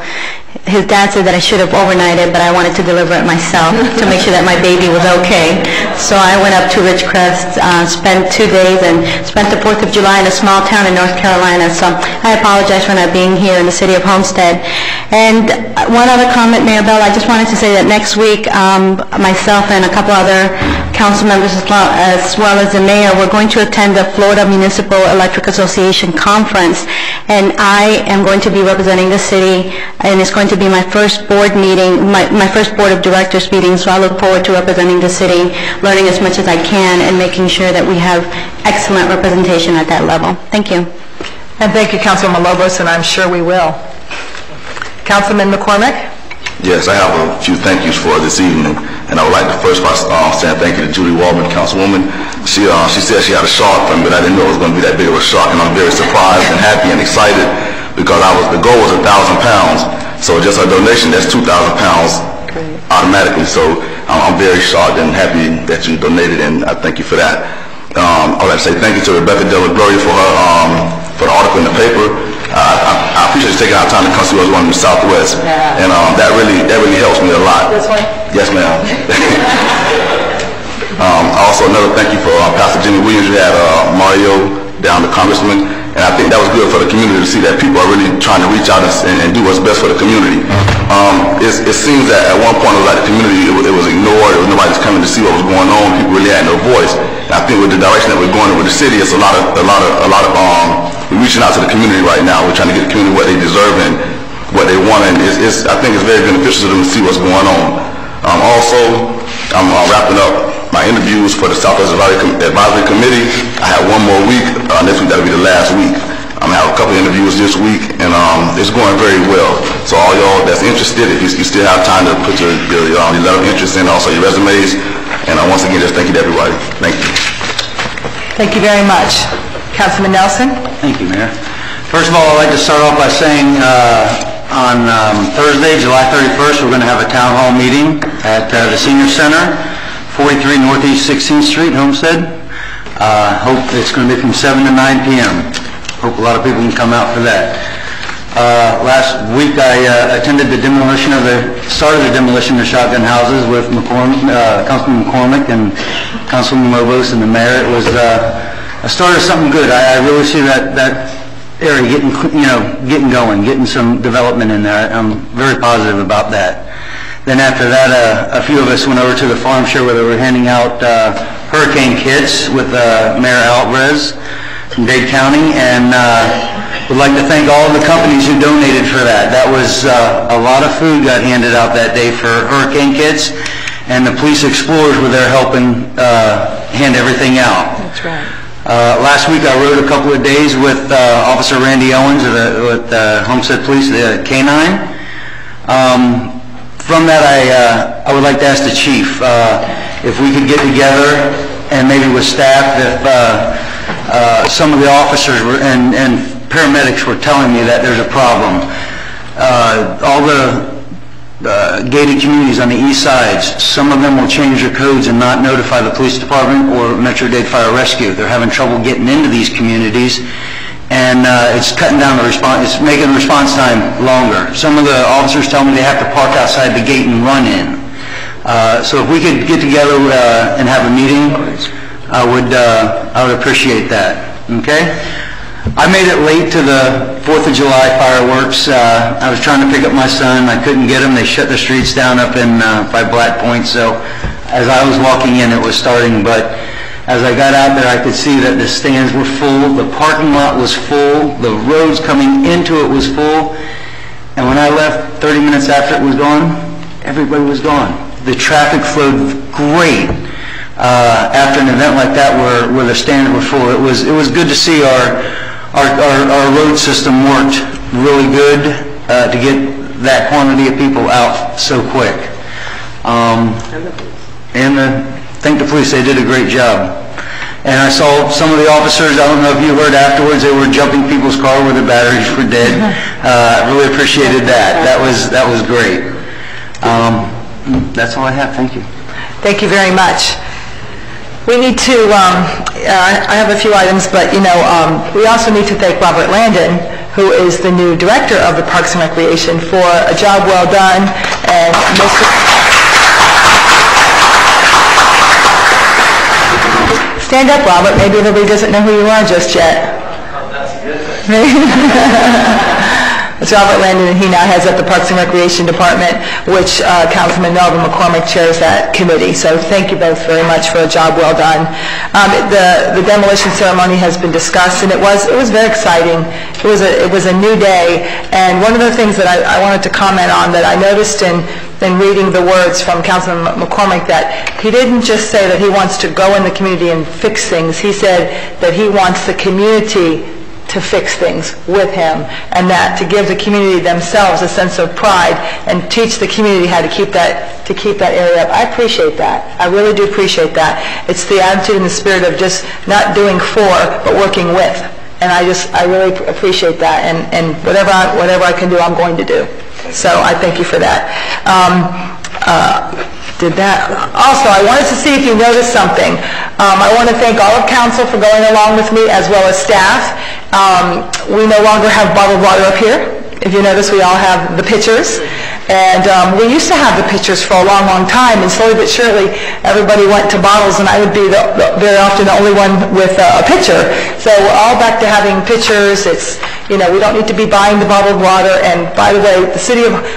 his dad said that I should have overnighted, but I wanted to deliver it myself to make sure that my baby was okay. So I went up to Ridgecrest, spent 2 days, and spent the 4th of July in a small town in North Carolina. So I apologize for not being here in the city of Homestead. And one other comment, Mayor Bell, I just wanted to say that next week, myself and a couple other council members as well as the mayor, we're going to attend the Florida Municipal Electric Association Conference, and I am going to be representing the city, and it's going to be my first board meeting, my first board of directors meeting, so I look forward to representing the city, learning as much as I can, and making sure that we have excellent representation at that level. Thank you. And thank you, Councilwoman Lobos, and I'm sure we will. Councilman McCormick? Yes, I have a few thank yous for this evening, and I would like to first say thank you to Judy Waldman, Councilwoman. She said she had a shark for me, but I didn't know it was going to be that big of a shark, and I'm very surprised and happy and excited because the goal was 1,000 pounds, so just a donation, that's 2,000 pounds automatically. So I'm very shocked and happy that you donated, and I thank you for that. I would like to say thank you to Rebecca Della Gloria for the article in the paper. I appreciate you taking our time to come see us on the Southwest, and that really helps me a lot. This way? Yes, ma'am. Also, another thank you for Pastor Jimmy Williams. You had Mario down, the congressman, and I think that was good for the community to see that people are really trying to reach out and do what's best for the community. It seems that at one point it was like the community it was ignored. There was nobody coming to see what was going on. People really had no voice. And I think with the direction that we're going with the city, it's a lot of we're reaching out to the community right now. We're trying to get the community what they deserve and what they want, and I think it's very beneficial to them to see what's going on. Also, I'm wrapping up my interviews for the Southwest Advisory Committee. I have one more week. Next week, that'll be the last week. I'm going to have a couple of interviews this week, and it's going very well. So all y'all that's interested, if you still have time to put your letter of interest in, also your resumes, and once again, just thank you to everybody. Thank you. Thank you very much. Councilman Nelson? Thank you, Mayor. First of all, I'd like to start off by saying on Thursday, July 31st, we're going to have a town hall meeting at the Senior Center, 43 Northeast 16th Street, Homestead. Hope it's going to be from 7 to 9 p.m. Hope a lot of people can come out for that. Last week I attended the demolition of the shotgun houses with Councilman McCormick and Councilman Lobos and the mayor. It was a start of something good. I really see that area getting going, getting some development in there. I'm very positive about that. Then after that, a few of us went over to the farm show where they were handing out hurricane kits with Mayor Alvarez from Dade County, and would like to thank all of the companies who donated for that. That was a lot of food got handed out that day for hurricane kits, and the police explorers were there helping hand everything out. That's right. Last week I rode a couple of days with Officer Randy Owens with Homestead Police, the K-9. From that, I would like to ask the chief if we could get together and maybe with staff, if some of the officers and paramedics were telling me that there's a problem. All the gated communities on the east sides, some of them will change their codes and not notify the police department or Metro-Dade Fire Rescue. They're having trouble getting into these communities, and it's cutting down the response, it's making the response time longer. Some of the officers tell me they have to park outside the gate and run in. So if we could get together and have a meeting, I would appreciate that. Okay? I made it late to the 4th of July fireworks. I was trying to pick up my son. I couldn't get him. They shut the streets down up in by Black Point. So as I was walking in, it was starting. But as I got out there, I could see that the stands were full. The parking lot was full. The roads coming into it was full. And when I left 30 minutes after it was gone, everybody was gone. The traffic flowed great. After an event like that where the stands were full, it was good to see our road system worked really good to get that quantity of people out so quick. Thank the police, they did a great job. And I saw some of the officers, I don't know if you heard afterwards, they were jumping people's car where the batteries were dead. I really appreciated that. That was great. That's all I have. Thank you. Thank you very much. We need to, I have a few items, but we also need to thank Robert Landon, who is the new director of the Parks and Recreation, for a job well done. And stand up, Robert. Maybe everybody doesn't know who you are just yet. That's a good thing. It's Robert Landon, and he now heads up the Parks and Recreation Department, which Councilman Melvin McCormick chairs that committee. So thank you both very much for a job well done. The demolition ceremony has been discussed, and it was very exciting. It was a new day, and one of the things that I wanted to comment on that I noticed in reading the words from Councilman McCormick, that he didn't just say that he wants to go in the community and fix things. He said that he wants the community to fix things with him, and that to give the community themselves a sense of pride and teach the community how to keep that area up. I appreciate that. I really do appreciate that. It's the attitude and the spirit of just not doing for, but working with. And I really appreciate that. And whatever I can do, I'm going to do. So I thank you for that. Also, I wanted to see if you noticed something. I want to thank all of council for going along with me, as well as staff. We no longer have bottled water up here. If you notice, we all have the pitchers. And we used to have the pitchers for a long, long time, and slowly but surely everybody went to bottles, and I would be very often the only one with a pitcher. So we're all back to having pitchers. It's, we don't need to be buying the bottled water. And by the way,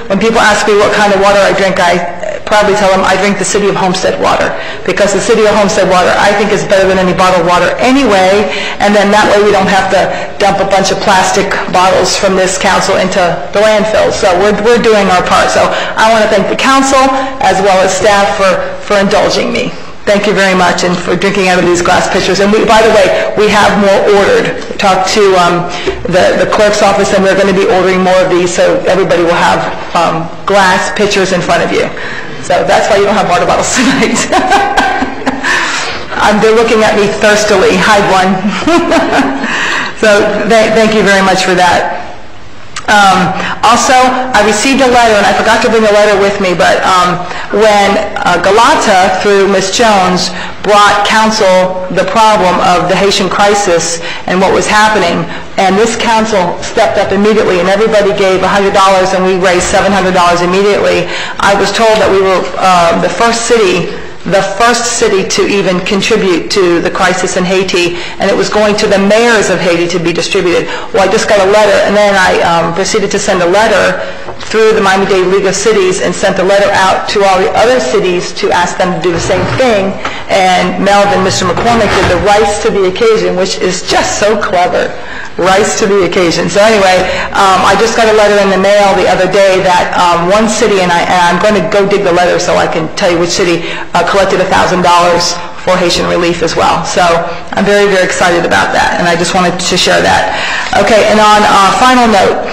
when people ask me what kind of water I drink, I proudly tell them I drink the City of Homestead water, because the City of Homestead water I think is better than any bottled water anyway, and then that way we don't have to dump a bunch of plastic bottles from this council into the landfill. So we're doing our part. So I want to thank the council as well as staff for indulging me. Thank you very much, and for drinking out of these glass pitchers. And by the way, we have more ordered. Talked to the clerk's office, and we're going to be ordering more of these, so everybody will have glass pitchers in front of you. So that's why you don't have water bottles tonight. They're looking at me thirstily. Hide one. So thank you very much for that. Also, I received a letter, and I forgot to bring the letter with me, but when Galata, through Ms. Jones, brought council the problem of the Haitian crisis and what was happening, and this council stepped up immediately, and everybody gave $100, and we raised $700 immediately. I was told that we were the first city the first city to even contribute to the crisis in Haiti, and it was going to the mayors of Haiti to be distributed. Well, I just got a letter, and then I proceeded to send a letter through the Miami-Dade League of Cities and sent a letter out to all the other cities to ask them to do the same thing, and Melvin, Mr. McCormick, did the Rise to the Occasion, which is just so clever. Rise to the occasion. So anyway, I just got a letter in the mail the other day that one city, and I'm going to go dig the letter so I can tell you which city, collected $1,000 for Haitian relief as well. So I'm very, very excited about that, and I just wanted to share that. Okay, and on a final note,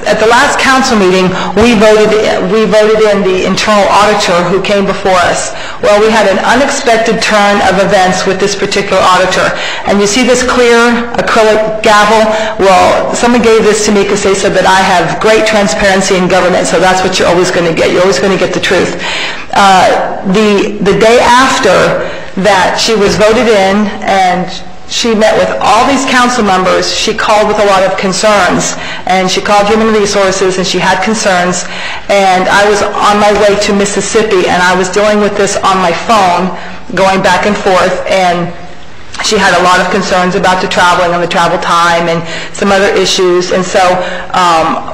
at the last council meeting, we voted in the internal auditor who came before us. Well, we had an unexpected turn of events with this particular auditor. And you see this clear acrylic gavel? Well, someone gave this to me because they said that I have great transparency in government, so that's what you're always going to get. You're always going to get the truth. The day after that she was voted in and she met with all these council members, she called with a lot of concerns, and she called Human Resources and she had concerns, and I was on my way to Mississippi and I was dealing with this on my phone going back and forth, and she had a lot of concerns about the traveling and the travel time and some other issues, and so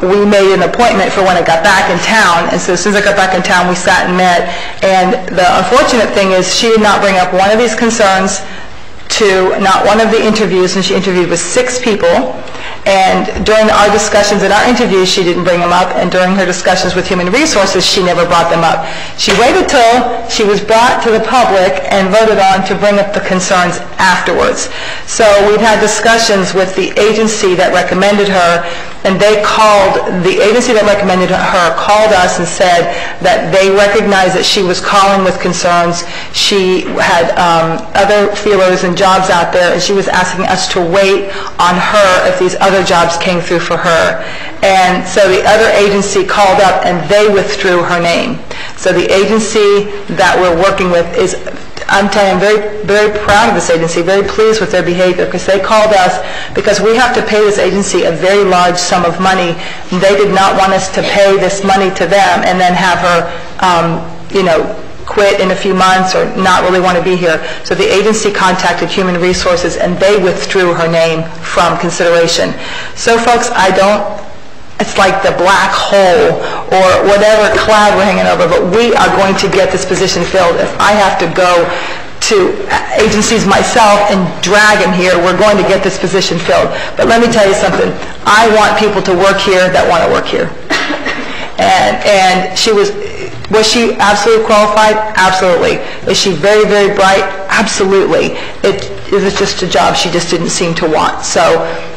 we made an appointment for when I got back in town, and so as soon as I got back in town we sat and met, and the unfortunate thing is she did not bring up one of these concerns to not one of the interviews, and she interviewed with 6 people, and during our discussions in our interviews she didn't bring them up, and during her discussions with Human Resources she never brought them up. She waited till she was brought to the public and voted on to bring up the concerns afterwards. So we've had discussions with the agency that recommended her, and the agency that recommended her called us and said that they recognized that she was calling with concerns. She had other feelers and jobs out there, and she was asking us to wait on her if these other jobs came through for her. And so the other agency called up and they withdrew her name. So the agency that we're working with is, I'm telling you, I'm very, very proud of this agency, very pleased with their behavior, because they called us because we have to pay this agency a very large sum of money. They did not want us to pay this money to them and then have her, quit in a few months or not really want to be here. So the agency contacted Human Resources and they withdrew her name from consideration. So folks, it's like the black hole or whatever cloud we're hanging over, but we are going to get this position filled. If I have to go to agencies myself and drag them here, we're going to get this position filled. But let me tell you something. I want people to work here that want to work here. And was she absolutely qualified? Absolutely. Is she very, very bright? Absolutely. It was just a job she just didn't seem to want. So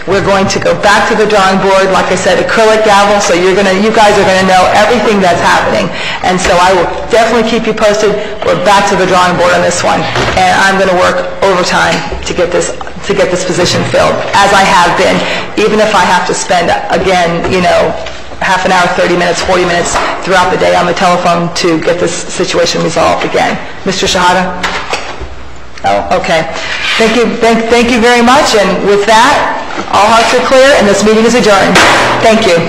we're going to go back to the drawing board, like I said, acrylic gavel, so you guys are going to know everything that's happening. And so I will definitely keep you posted. We're back to the drawing board on this one, and I'm going to work overtime to get this position filled, as I have been, even if I have to spend, again, half an hour, 30 minutes, 40 minutes throughout the day on the telephone to get this situation resolved again. Mr. Shahada? Oh, okay. Thank you very much, and with that, all hearts are clear, and this meeting is adjourned. Thank you.